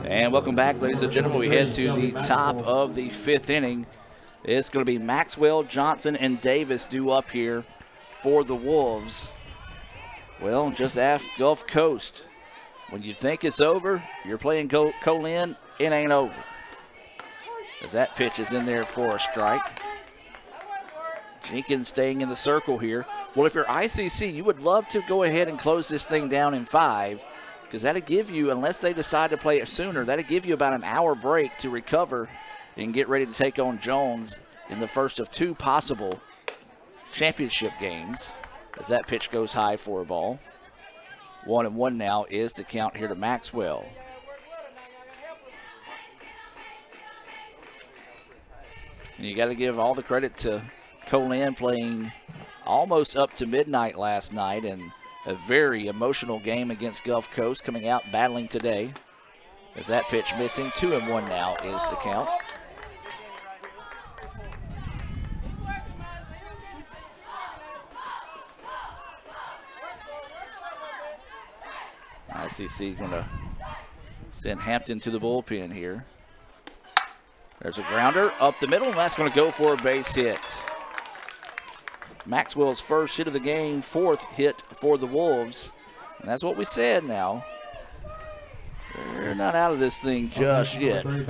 And welcome back, ladies and gentlemen. We head to the top of the 5th inning. It's going to be Maxwell, Johnson, and Davis due up here for the Wolves. Well, just ask Gulf Coast. When you think it's over, you're playing Co-Lin, it ain't over. As that pitch is in there for a strike. Jenkins staying in the circle here. Well, if you're ICC, you would love to go ahead and close this thing down in 5. Because that'll give you, unless they decide to play it sooner, that'll give you about an hour break to recover and get ready to take on Jones in the first of 2 possible championship games. As that pitch goes high for a ball. 1-1 now is the count here to Maxwell. And you got to give all the credit to Co-Lin playing almost up to midnight last night, and a very emotional game against Gulf Coast, coming out battling today. As that pitch missing, 2-1 now is the count. ICC going to send Hampton to the bullpen here. There's a grounder up the middle, and that's going to go for a base hit. Maxwell's first hit of the game, 4th hit for the Wolves. And that's what we said now. They're not out of this thing just yet. And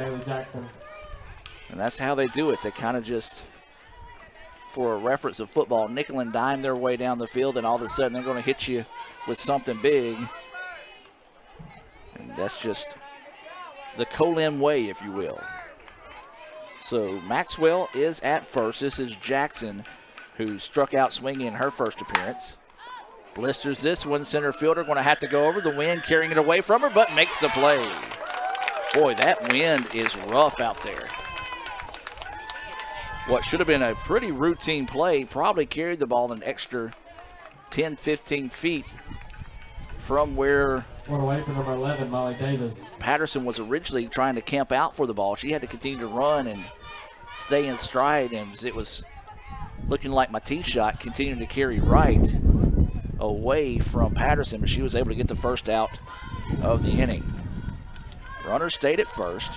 that's how they do it. They kind of just, for a reference of football, nickel and dime their way down the field, and all of a sudden they're going to hit you with something big. And that's just the Co-Lin way, if you will. So Maxwell is at first. This is Jackson, who struck out swinging in her first appearance. Blisters this one. Center fielder going to have to go over. The wind carrying it away from her, but makes the play. Boy, that wind is rough out there. What should have been a pretty routine play probably carried the ball an extra 10, 15 feet from where one away from number 11, Molly Davis. Patterson was originally trying to camp out for the ball. She had to continue to run and stay in stride, and it was looking like my tee shot continuing to carry right away from Patterson, but she was able to get the first out of the inning. Runner stayed at first.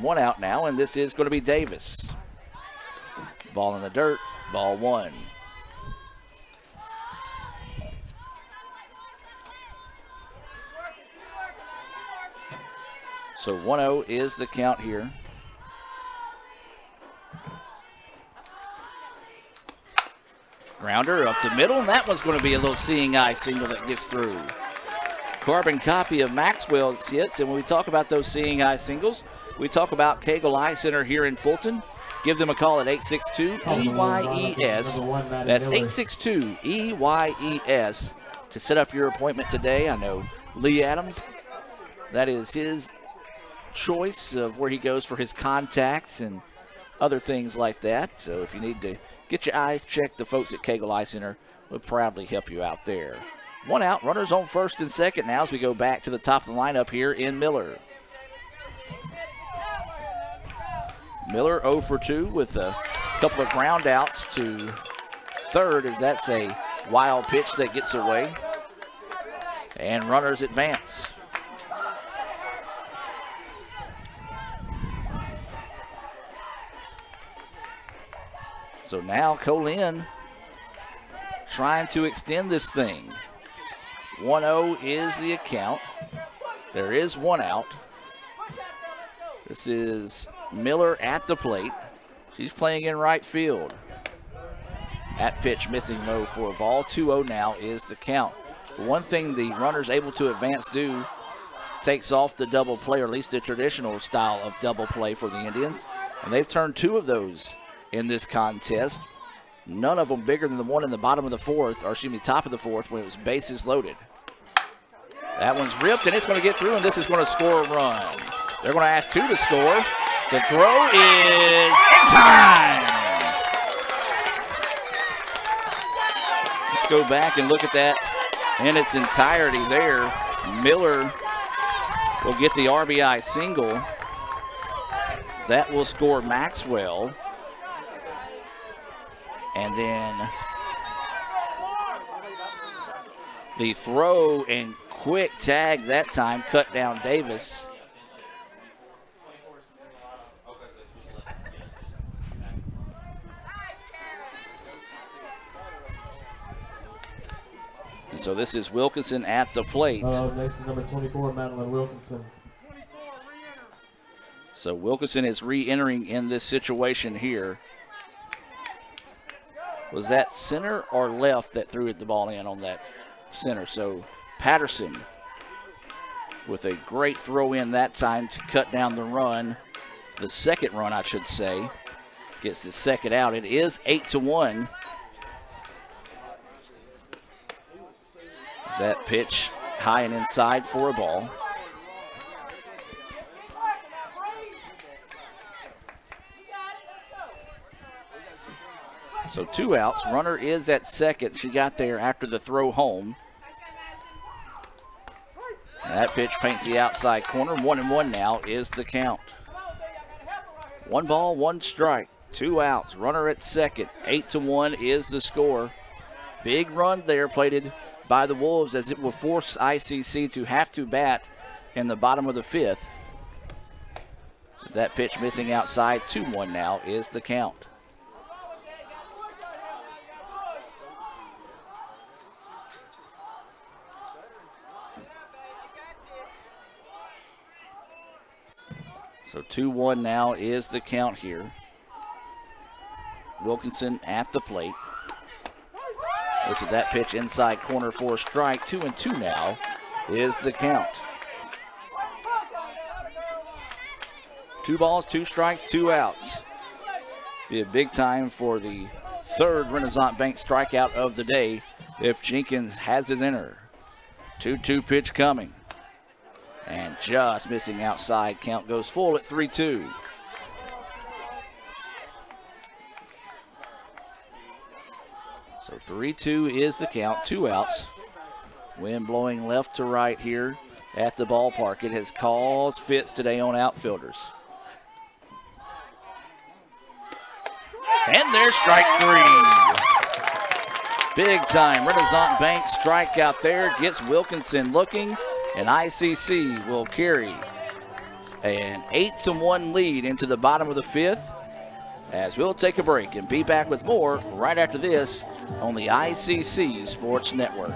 1 out now, and this is going to be Davis. Ball in the dirt, ball 1. So 1-0 is the count here. Grounder up the middle, and that one's going to be a little seeing eye single that gets through. Carbon copy of Maxwell's hits, and when we talk about those seeing eye singles, we talk about Cagle Eye Center here in Fulton. Give them a call at 862-EYES. That's 862-EYES to set up your appointment today. I know Lee Adams, that is his choice of where he goes for his contacts and other things like that. So if you need to get your eyes checked, the folks at Cagle Eye Center will proudly help you out there. 1 out, runners on first and second now as we go back to the top of the lineup here in Miller. Miller 0 for 2 with a couple of ground outs to third, as that's a wild pitch that gets away. And runners advance. So now Co-Lin trying to extend this thing. 1-0 is the account. There is 1 out. This is Miller at the plate. She's playing in right field. At pitch missing low for a ball. 2-0 now is the count. One thing the runners able to advance do takes off the double play, or at least the traditional style of double play for the Indians. And they've turned 2 of those in this contest. None of them bigger than the one in the bottom of the fourth, or excuse me, top of the fourth, when it was bases loaded. That one's ripped, and it's going to get through, and this is going to score a run. They're going to ask 2 to score. The throw is in time. Let's go back and look at that in its entirety there. Miller will get the RBI single. That will score Maxwell. And then the throw and quick tag that time cut down Davis. And so this is Wilkinson at the plate. Next is number 24, Madeline Wilkinson. So Wilkinson is re-entering in this situation here. Was that center or left that threw the ball in on that center? So Patterson with a great throw in that time to cut down the run. The second run, I should say. Gets the second out. It is 8-1. Is that pitch high and inside for a ball? So 2 outs. Runner is at second. She got there after the throw home. And that pitch paints the outside corner. 1-1 now is the count. 1 ball, 1 strike. 2 outs. Runner at second. 8-1 is the score. Big run there plated by the Wolves as it will force ICC to have to bat in the bottom of the 5th. As that pitch missing outside. 2-1 now is the count. So 2-1 now is the count here. Wilkinson at the plate. Listen to that pitch inside corner for a strike. 2-2 now is the count. 2 balls, 2 strikes, 2 outs. Be a big time for the 3rd Renaissance Bank strikeout of the day if Jenkins has his in her. 2-2 pitch coming. And just missing outside. Count goes full at 3-2. So 3-2 is the count. 2 outs. Wind blowing left to right here at the ballpark. It has caused fits today on outfielders. And there's strike 3. Big time Renaissance Bank strikeout there. Gets Wilkinson looking. And ICC will carry an 8-1 lead into the bottom of the 5th as we'll take a break and be back with more right after this on the ICC Sports Network.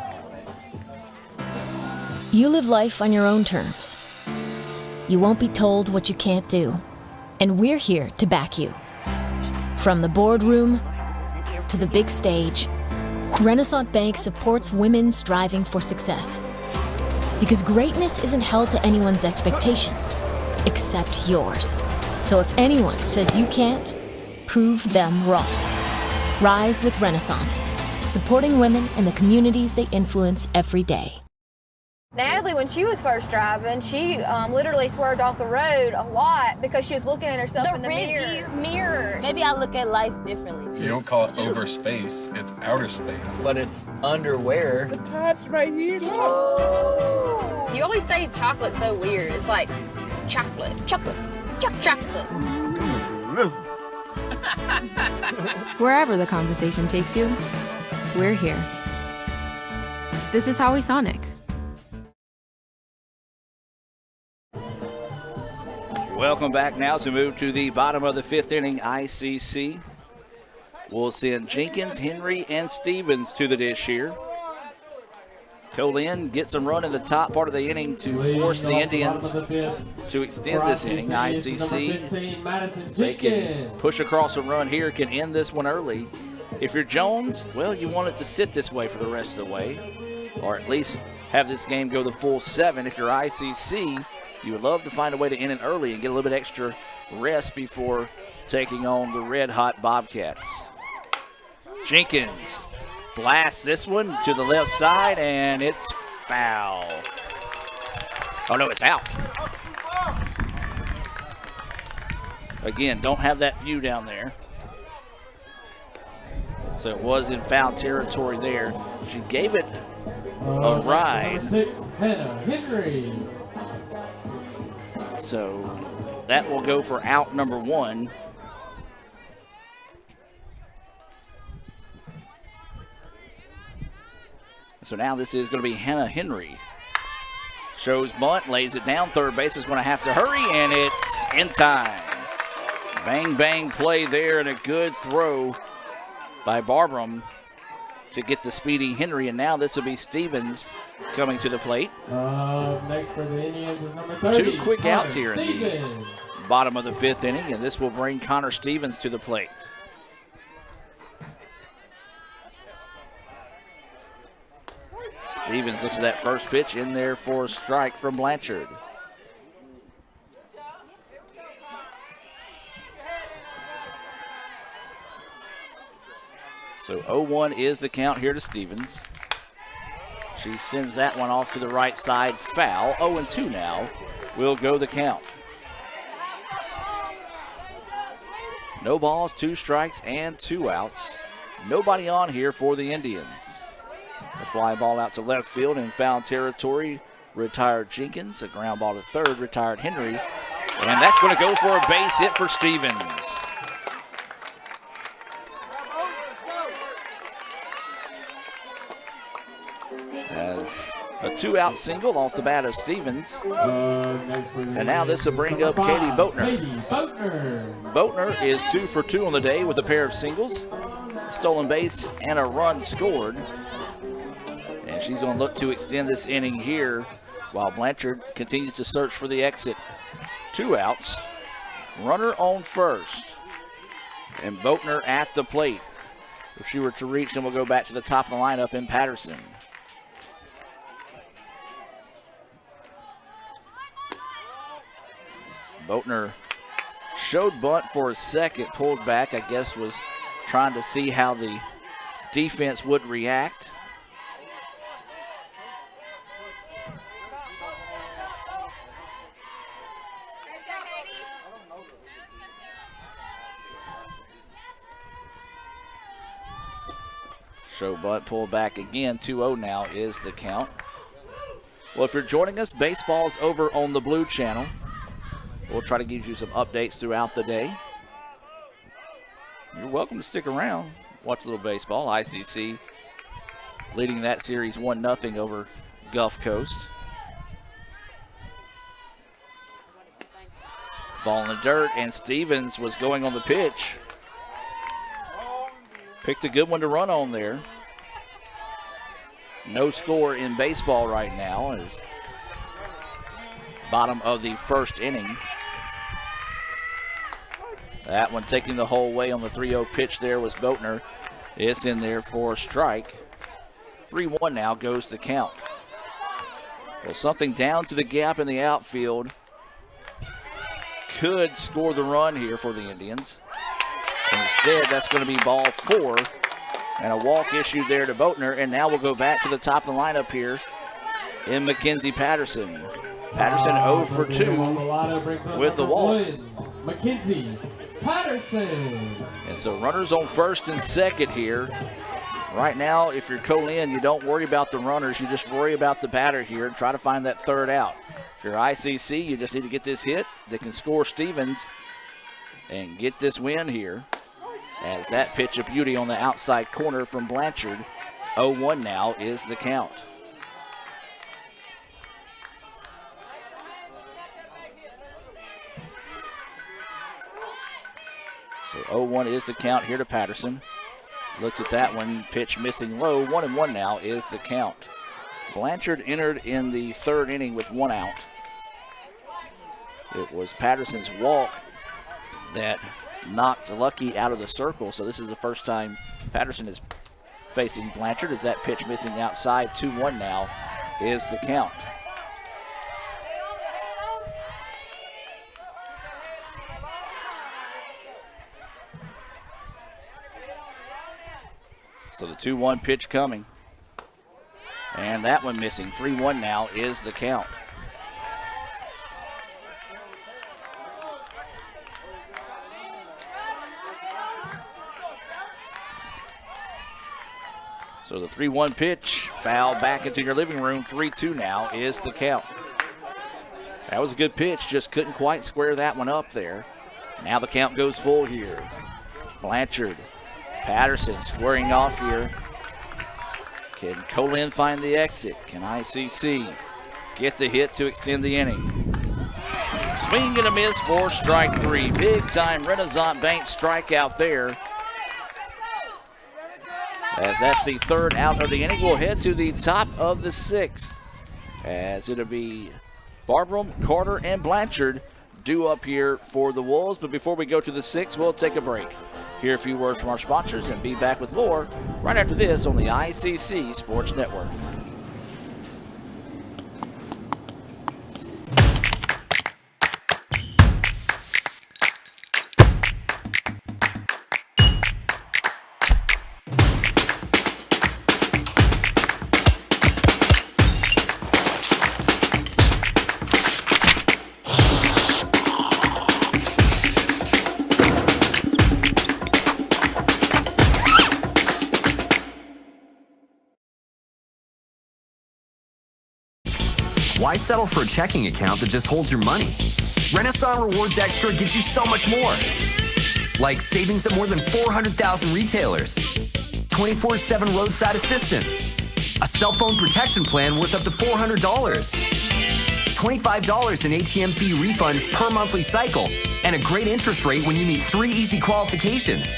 You live life on your own terms. You won't be told what you can't do, and we're here to back you. From the boardroom to the big stage, Renaissance Bank supports women striving for success. Because greatness isn't held to anyone's expectations, except yours. So if anyone says you can't, prove them wrong. Rise with Renaissance, supporting women and the communities they influence every day. Natalie, when she was first driving, she literally swerved off the road a lot because she was looking at herself in the mirror. Maybe I look at life differently. You don't call it over space, it's outer space. But it's underwear. The tab's right here, look. You always say chocolate's so weird. It's like chocolate. Wherever the conversation takes you, we're here. This is Howie Sonic. Welcome back now to move to the bottom of the 5th inning. ICC will send Jenkins, Henry, and Stevens to the dish here. Co-Lin gets a run in the top part of the inning to force the Indians to extend this inning. ICC, they can push across a run here, can end this one early. If you're Jones, well, you want it to sit this way for the rest of the way, or at least have this game go the full 7. If you're ICC, you would love to find a way to end it early and get a little bit extra rest before taking on the red-hot Bobcats. Jenkins blasts this one to the left side, and it's foul. Oh, no, it's out. Again, don't have that view down there. So it was in foul territory there. She gave it a ride. Number 6, Hannah Henry. So that will go for out number 1. So now this is going to be Hannah Henry. Shows bunt, lays it down. Third baseman's going to have to hurry, and it's in time. Bang, bang play there, and a good throw by Bartram to get to speedy Henry. And now this will be Stevens coming to the plate. Next for the Indians is number 30. 2 quick Connor outs here Stevens. in the bottom of the 5th inning, and this will bring Connor Stevens to the plate. Stevens looks at that first pitch in there for a strike from Blanchard. So 0-1 is the count here to Stevens. She sends that one off to the right side, foul. 0-2 now will go the count. No balls, 2 strikes, and 2 outs. Nobody on here for the Indians. The fly ball out to left field in foul territory. Retired Jenkins. A ground ball to third. Retired Henry. And that's going to go for a base hit for Stevens. As a 2-out single off the bat of Stevens. And now this will bring up Katie Boatner. Boatner is 2 for 2 on the day with a pair of singles, stolen base, and a run scored. And she's going to look to extend this inning here while Blanchard continues to search for the exit. 2 outs, runner on first, and Boatner at the plate. If she were to reach, then we'll go back to the top of the lineup in Patterson. Boatner showed bunt for a second, pulled back, I guess was trying to see how the defense would react. Show bunt, pull back again. 2-0 now is the count. Well, if you're joining us, baseball's over on the Blue Channel. We'll try to give you some updates throughout the day. You're welcome to stick around, watch a little baseball. ICC leading that series 1-0 over Gulf Coast. Ball in the dirt, and Stevens was going on the pitch. Picked a good one to run on there. No score in baseball right now as bottom of the first inning. That one taking the whole way on the 3-0 pitch there was Boatner. It's in there for a strike. 3-1 now goes the count. Well, something down to the gap in the outfield could score the run here for the Indians. Instead, that's going to be ball 4. And a walk issued there to Boatner. And now we'll go back to the top of the lineup here in Mckenzie Patterson. Patterson 0 for 2 with the walk. Mckenzie Patterson. And so runners on first and second here. Right now, if you're Co-Lin, you don't worry about the runners. You just worry about the batter here and try to find that third out. If you're ICC, you just need to get this hit. They can score Stevens and get this win here. As that pitch of beauty on the outside corner from Blanchard. 0-1 now is the count. So 0-1 is the count here to Patterson. Looked at that one, pitch missing low. 1-1 now is the count. Blanchard entered in the third inning with 1 out. It was Patterson's walk that knocked Lucky out of the circle. So this is the first time Patterson is facing Blanchard as that pitch missing outside. 2-1 now is the count. So the 2-1 pitch coming. And that one missing. 3-1 now is the count. So the 3-1 pitch, foul back into your living room. 3-2 now is the count. That was a good pitch, just couldn't quite square that one up there. Now the count goes full here. Blanchard, Patterson squaring off here. Can Co-Lin find the exit? Can ICC get the hit to extend the inning? Swing and a miss for strike 3. Big time Renaissance Bank strikeout there. As that's the third out of the inning, we'll head to the top of the 6th. As it'll be Barbaram, Carter, and Blanchard due up here for the Wolves. But before we go to the 6th, we'll take a break. Hear a few words from our sponsors and be back with more right after this on the ICC Sports Network. Why settle for a checking account that just holds your money? Renaissance Rewards Extra gives you so much more. Like savings at more than 400,000 retailers, 24/7 roadside assistance, a cell phone protection plan worth up to $400, $25 in ATM fee refunds per monthly cycle, and a great interest rate when you meet 3 easy qualifications.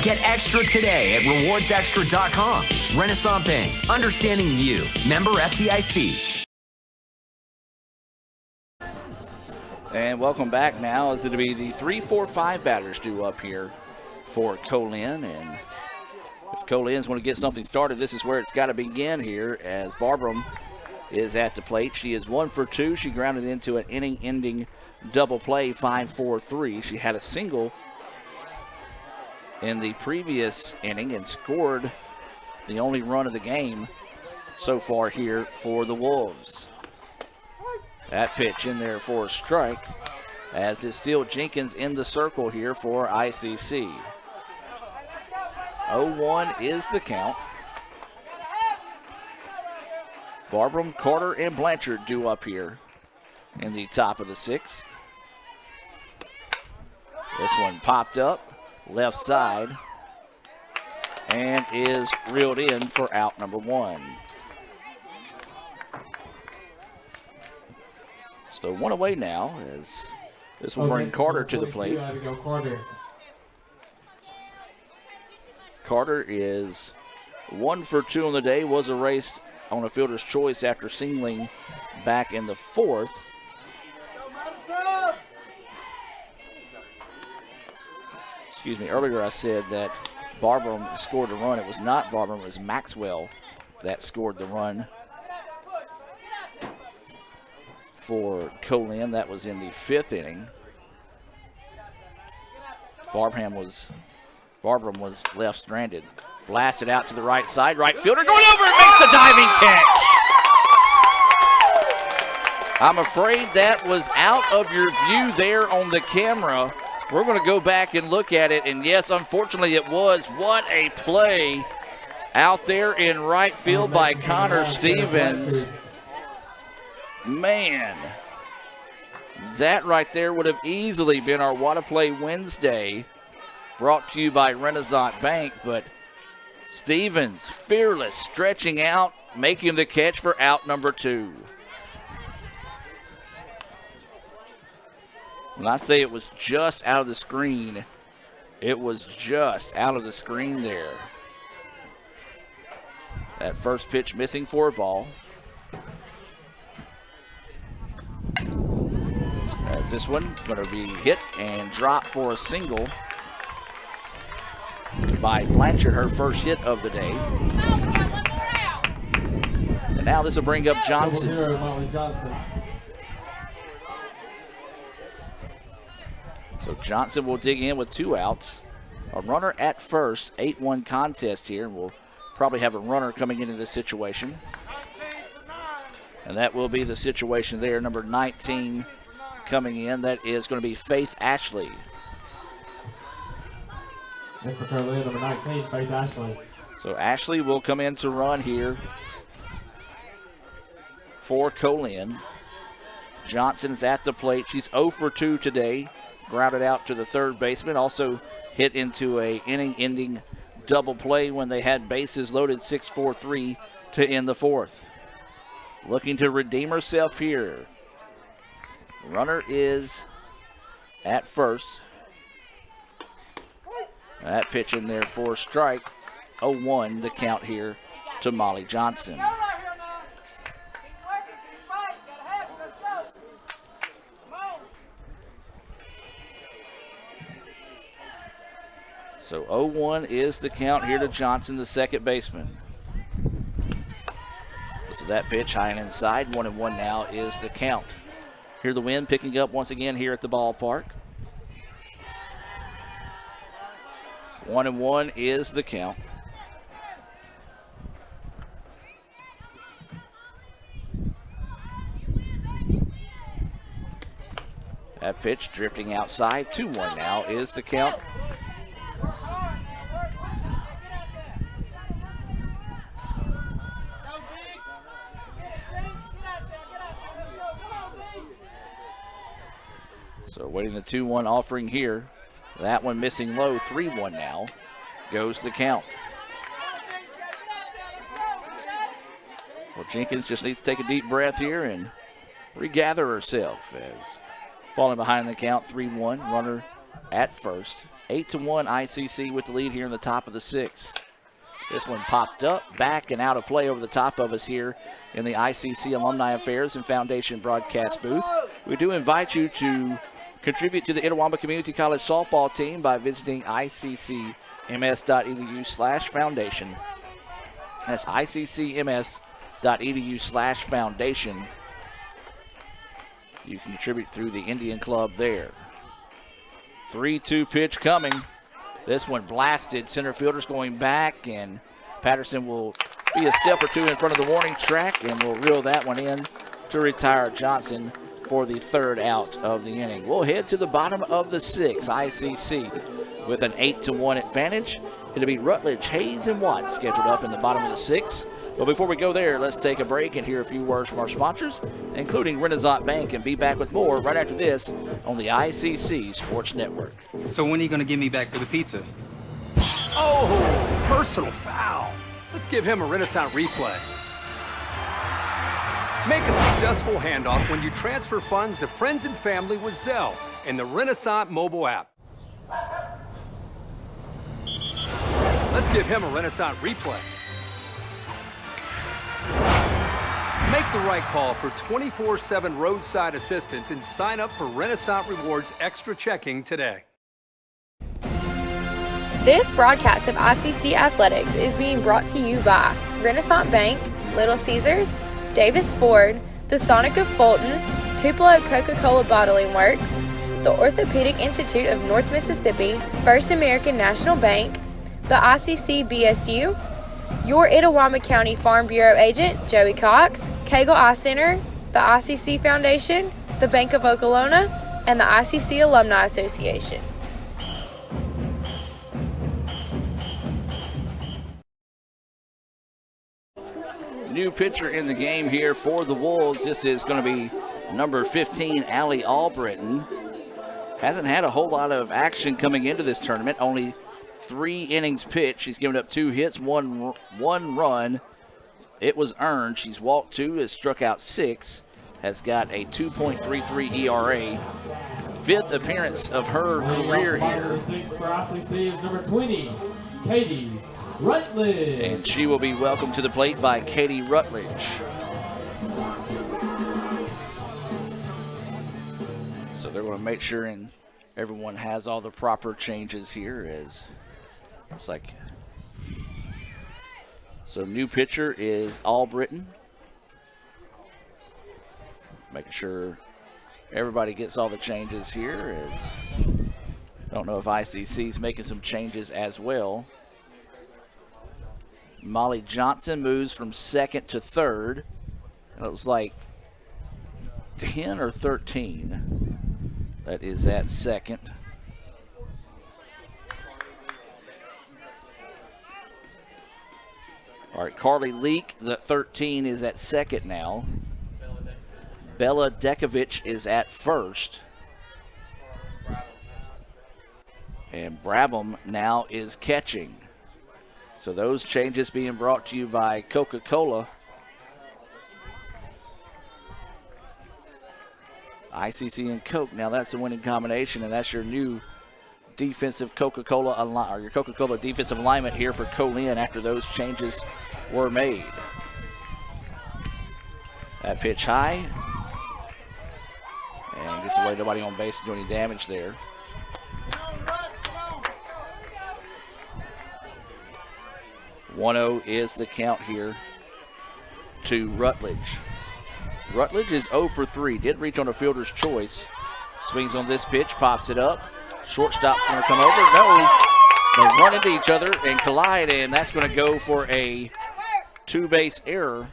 Get extra today at rewardsextra.com. Renaissance Bank, understanding you. Member FDIC. And welcome back now, as it'll be the 3-4-5 batters due up here for Co-Lin. And if Co-Lin's want to get something started, this is where it's got to begin here, as Bartram is at the plate. She is 1 for 2. She grounded into an inning-ending double play, 5-4-3. She had a single in the previous inning and scored the only run of the game so far here for the Wolves. That pitch in there for a strike, as it's still Jenkins in the circle here for ICC. 0-1 is the count. Bartram, Carter, and Blanchard due up here in the top of the 6th. This one popped up left side and is reeled in for out number 1. So 1 away now, as this will bring Carter to the plate. Carter is 1 for 2 on the day, was erased on a fielder's choice after singling back in the 4th. Excuse me, earlier I said that Bartram scored a run. It was not Bartram, it was Maxwell that scored the run for Co-Lin. That was in the 5th inning. Bartram was left stranded. Blasted out to the right side. Right fielder going over and makes the diving catch. I'm afraid that was out of your view there on the camera. We're going to go back and look at it, and yes, unfortunately it was. What a play out there in right field by Connor Stevens. Man, that right there would have easily been our What a Play Wednesday, brought to you by Renaissance Bank, but Stevens, fearless, stretching out, making the catch for out number 2. When I say it was just out of the screen, it was just out of the screen there. That first pitch missing for a ball. As this one going to be hit and dropped for a single by Blanchard, her first hit of the day. And now this will bring up Johnson. So Johnson will dig in with 2 outs. A runner at first, 8-1 contest here, and we'll probably have a runner coming into this situation. And that will be the situation there, number 19 coming in. That is going to be Faith Ashley. Number 19, Faith Ashley. So Ashley will come in to run here for Co-Lin. Johnson's at the plate. She's 0 for 2 today. Grounded out to the third baseman. Also hit into a inning-ending double play when they had bases loaded, 6-4-3 to end the 4th. Looking to redeem herself here. Runner is at first. That pitch in there for a strike. 0-1 the count here to Molly Johnson. So 0-1 is the count here to Johnson, the second baseman. So that pitch high and inside. 1-1 now is the count. Here the wind picking up once again here at the ballpark. 1-1 is the count. That pitch drifting outside. 2-1 now is the count. So waiting the 2-1 offering here. That one missing low, 3-1 now. Goes the count. Well, Jenkins just needs to take a deep breath here and regather herself as falling behind the count, 3-1, runner at first. 8-1 ICC with the lead here in the top of the 6th. This one popped up, back, and out of play over the top of us here in the ICC Alumni Affairs and Foundation broadcast booth. We do invite you to contribute to the Itawamba Community College softball team by visiting iccms.edu/foundation. That's iccms.edu/foundation. You can contribute through the Indian Club there. 3-2 pitch coming. This one blasted. Center fielder's going back, and Patterson will be a step or two in front of the warning track and will reel that one in to retire Johnson for the 3rd out of the inning. We'll head to the bottom of the 6th. ICC with an 8-1 advantage. It'll be Rutledge, Hayes, and Watts scheduled up in the bottom of the 6th. But before we go there, let's take a break and hear a few words from our sponsors, including Renaissance Bank, and be back with more right after this on the ICC Sports Network. So when are you going to give me back for the pizza? Oh, personal foul. Let's give him a Renaissance replay. Make a successful handoff when you transfer funds to friends and family with Zelle in the Renaissance mobile app. Let's give him a Renaissance replay. Make the right call for 24/7 roadside assistance and sign up for Renaissance Rewards Extra Checking today. This broadcast of ICC Athletics is being brought to you by Renaissance Bank, Little Caesars, Davis Ford, the Sonic of Fulton, Tupelo Coca-Cola Bottling Works, the Orthopedic Institute of North Mississippi, First American National Bank, the ICC BSU, your Itawamba County Farm Bureau agent, Joey Cox, Cagle Eye Center, the ICC Foundation, the Bank of Okolona, and the ICC Alumni Association. New pitcher in the game here for the Wolves. This is going to be number 15, Allie Albritton. Hasn't had a whole lot of action coming into this tournament. Only 3 innings pitched. She's given up 2 hits, one run. It was earned. She's walked 2, has struck out 6, has got a 2.33 ERA. 5th appearance of her career here. Number 6 for ICC is number 20, Katie Rutledge. And she will be welcomed to the plate by Katie Rutledge. So they're going to make sure and everyone has all the proper changes here. As it's like, so new pitcher is Albritton. Making sure everybody gets all the changes here. As don't know if ICC's making some changes as well. Molly Johnson moves from 2nd to 3rd. And it was like 10 or 13 that is at 2nd. All right, Carly Leak, the 13, is at 2nd now. Bella Dekovich is at 1st. And Brabham now is catching. So those changes being brought to you by Coca-Cola. ICC and Coke. Now that's the winning combination, and that's your new defensive Coca-Cola, or your Coca-Cola defensive alignment here for Co-Lin after those changes were made. That pitch high. And just away, nobody on base to do any damage there. .1-0 is the count here to Rutledge. Rutledge is 0 for 3. Did reach on a fielder's choice. Swings on this pitch, pops it up. Shortstop's going to come over. No, they run into each other and collide, and that's going to go for a 2-base error.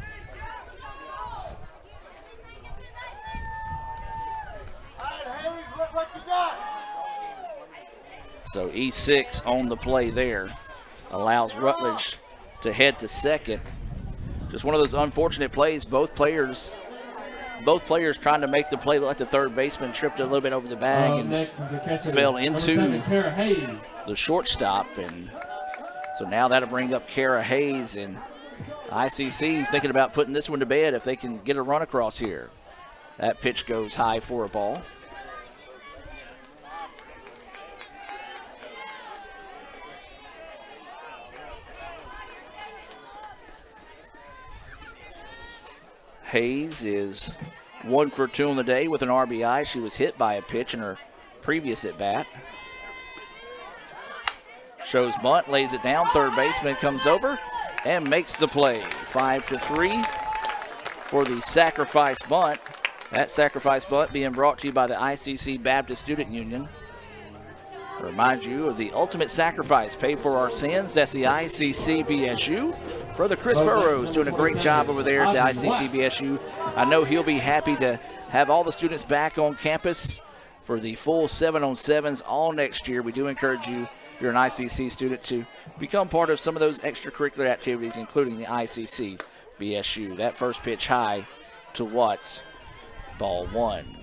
So E6 on the play there allows Rutledge to head to 2nd. Just one of those unfortunate plays. Both players both players trying to make the play look like the third baseman tripped a little bit over the bag and fell into the shortstop. And so now that'll bring up Kara Hayes, and ICC thinking about putting this one to bed if they can get a run across here. That pitch goes high for a ball. Hayes is 1 for 2 on the day with an RBI. She was hit by a pitch in her previous at-bat. Shows bunt, lays it down. Third baseman comes over and makes the play. 5-3 for the sacrifice bunt. That sacrifice bunt being brought to you by the ICC Baptist Student Union. Remind you of the ultimate sacrifice. Pay for our sins. That's the ICC BSU. Brother Chris Burrows doing a great job over there at the ICC BSU. I know he'll be happy to have all the students back on campus for the full 7-on-7s all next year. We do encourage you, if you're an ICC student, to become part of some of those extracurricular activities, including the ICC BSU. That first pitch high to Watts. Ball 1.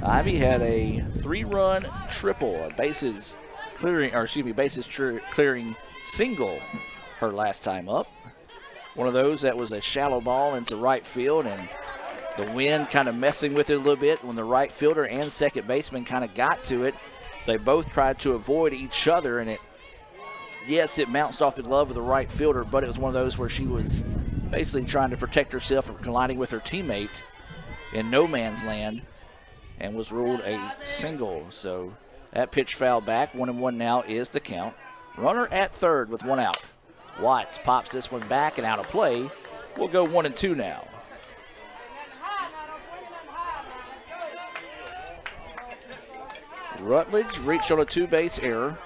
Ivy had a 3-run triple, a bases clearing single her last time up. One of those that was a shallow ball into right field, and the wind kind of messing with it a little bit. When the right fielder and second baseman kind of got to it, they both tried to avoid each other, and it bounced off the glove of the right fielder, but it was one of those where she was basically trying to protect herself from colliding with her teammate in no man's land, and was ruled a single. So that pitch fouled back. 1-1 now is the count. Runner at third with 1 out. Watts pops this one back and out of play. We'll go 1-2 now. Rutledge reached on a 2-base error.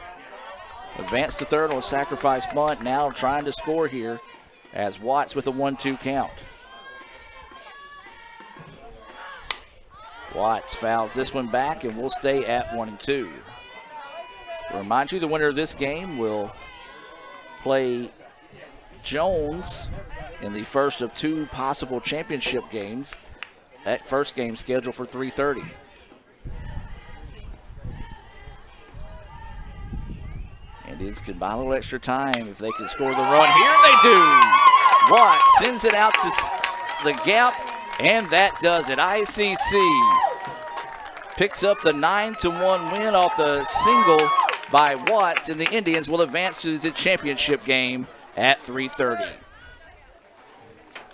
Advanced to third on a sacrifice bunt. Now trying to score here as Watts with a 1-2 count. Watts fouls this one back, and we'll stay at 1-2. Remind you, the winner of this game will play Jones in the first of 2 possible championship games. That first game scheduled for 3:30. Indians can buy a little extra time if they can score the run. Here they do. Watts sends it out to the gap, and that does it. ICC picks up the 9-1 win off the single by Watts, and the Indians will advance to the championship game at 3:30.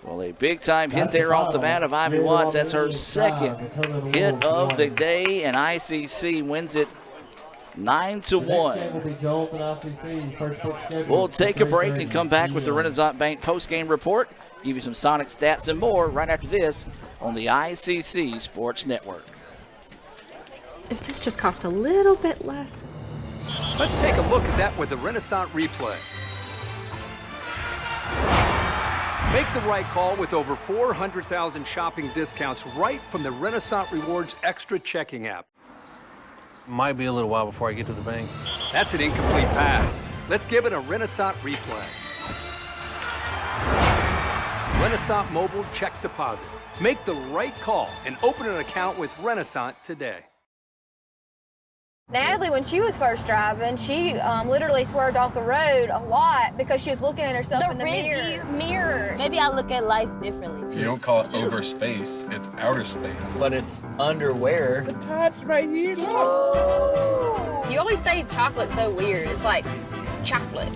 Well, a big-time hit there off the bat of Ivy Watts. That's her second hit of the day, and ICC wins it 9-1. We'll take a break and come back with the Renaissance Bank post-game report, give you some Sonic stats and more right after this on the ICC Sports Network. If this just cost a little bit less. Let's take a look at that with the Renaissance replay. Make the right call with over 400,000 shopping discounts right from the Renaissance Rewards Extra checking app. Might be a little while before I get to the bank. That's an incomplete pass. Let's give it a Renaissance replay. Renaissance Mobile Check Deposit. Make the right call and open an account with Renaissance today. Natalie, when she was first driving, she literally swerved off the road a lot because she was looking at herself in the mirror. Maybe I look at life differently. You don't call it over space, it's outer space. But it's underwear. The tab's right here, look. You always say chocolate's so weird. It's like chocolate.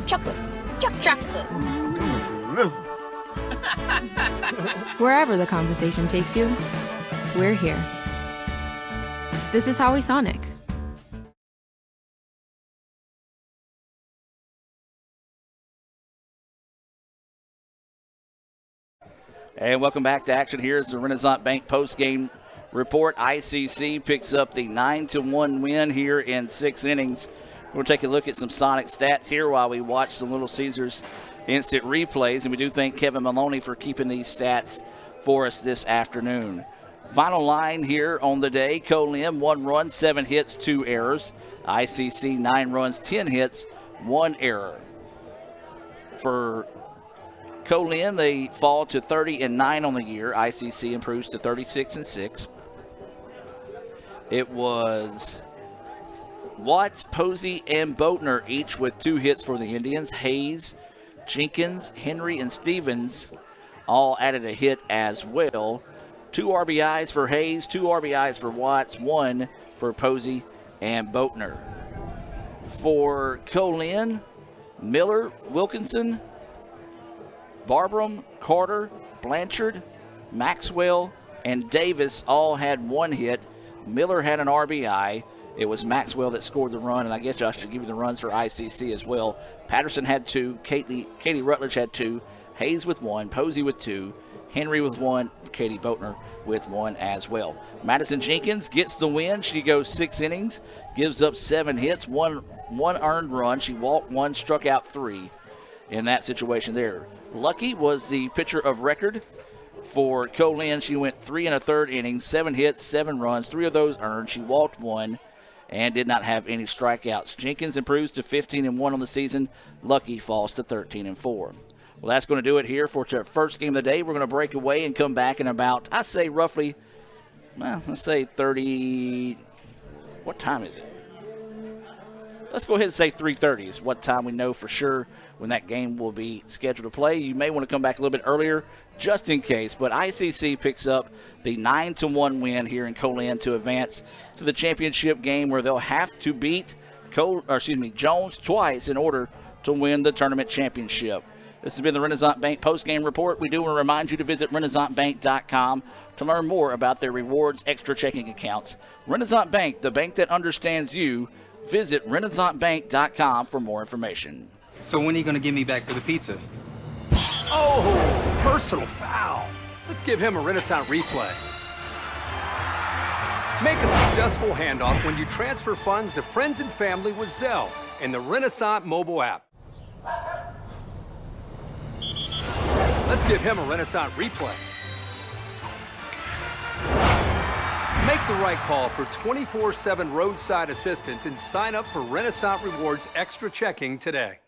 Wherever the conversation takes you, we're here. This is Howie Sonic. And welcome back to action. Here's the Renaissance Bank post-game report. ICC picks up the 9-1 win here in 6 innings. We'll take a look at some Sonic stats here while we watch the Little Caesars instant replays. And we do thank Kevin Maloney for keeping these stats for us this afternoon. Final line here on the day. Co-Lin, 1 run, 7 hits, 2 errors. ICC, 9 runs, 10 hits, 1 error. For Co-Lin, they fall to 30-9 on the year. ICC improves to 36-6. It was Watts, Posey, and Boatner each with 2 hits for the Indians. Hayes, Jenkins, Henry, and Stevens all added a hit as well. 2 RBIs for Hayes, 2 RBIs for Watts, 1 for Posey and Boatner. For Co-Lin, Miller, Wilkinson, Barbaram, Carter, Blanchard, Maxwell, and Davis all had 1 hit. Miller had an RBI. It was Maxwell that scored the run, and I guess I should give you the runs for ICC as well. Patterson had 2, Katie Rutledge had 2, Hayes with 1, Posey with 2, Henry with 1, Katie Boatner with 1 as well. Madison Jenkins gets the win. She goes 6 innings, gives up 7 hits, one earned run. She walked 1, struck out 3 in that situation there. Lucky was the pitcher of record for Co-Lin. She went 3 1/3 innings, 7 hits, 7 runs, 3 of those earned. She walked 1 and did not have any strikeouts. Jenkins improves to 15-1 on the season. Lucky falls to 13-4. Well, that's going to do it here for our first game of the day. We're going to break away and come back in about, I say roughly, let's say 30. What time is it? Let's go ahead and say 3:30 is what time we know for sure when that game will be scheduled to play. You may want to come back a little bit earlier just in case, but ICC picks up the 9-1 win here in Co-Lin to advance to the championship game where they'll have to beat Jones twice in order to win the tournament championship. This has been the Renaissance Bank postgame report. We do want to remind you to visit RenaissanceBank.com to learn more about their rewards extra checking accounts. Renaissance Bank, the bank that understands you. Visit RenaissanceBank.com for more information. So when are you going to give me back for the pizza? Oh, personal foul. Let's give him a Renaissance replay. Make a successful handoff when you transfer funds to friends and family with Zelle and the Renaissance mobile app. Let's give him a Renaissance replay. Make the right call for 24/7 roadside assistance and sign up for Renaissance Rewards Extra Checking today.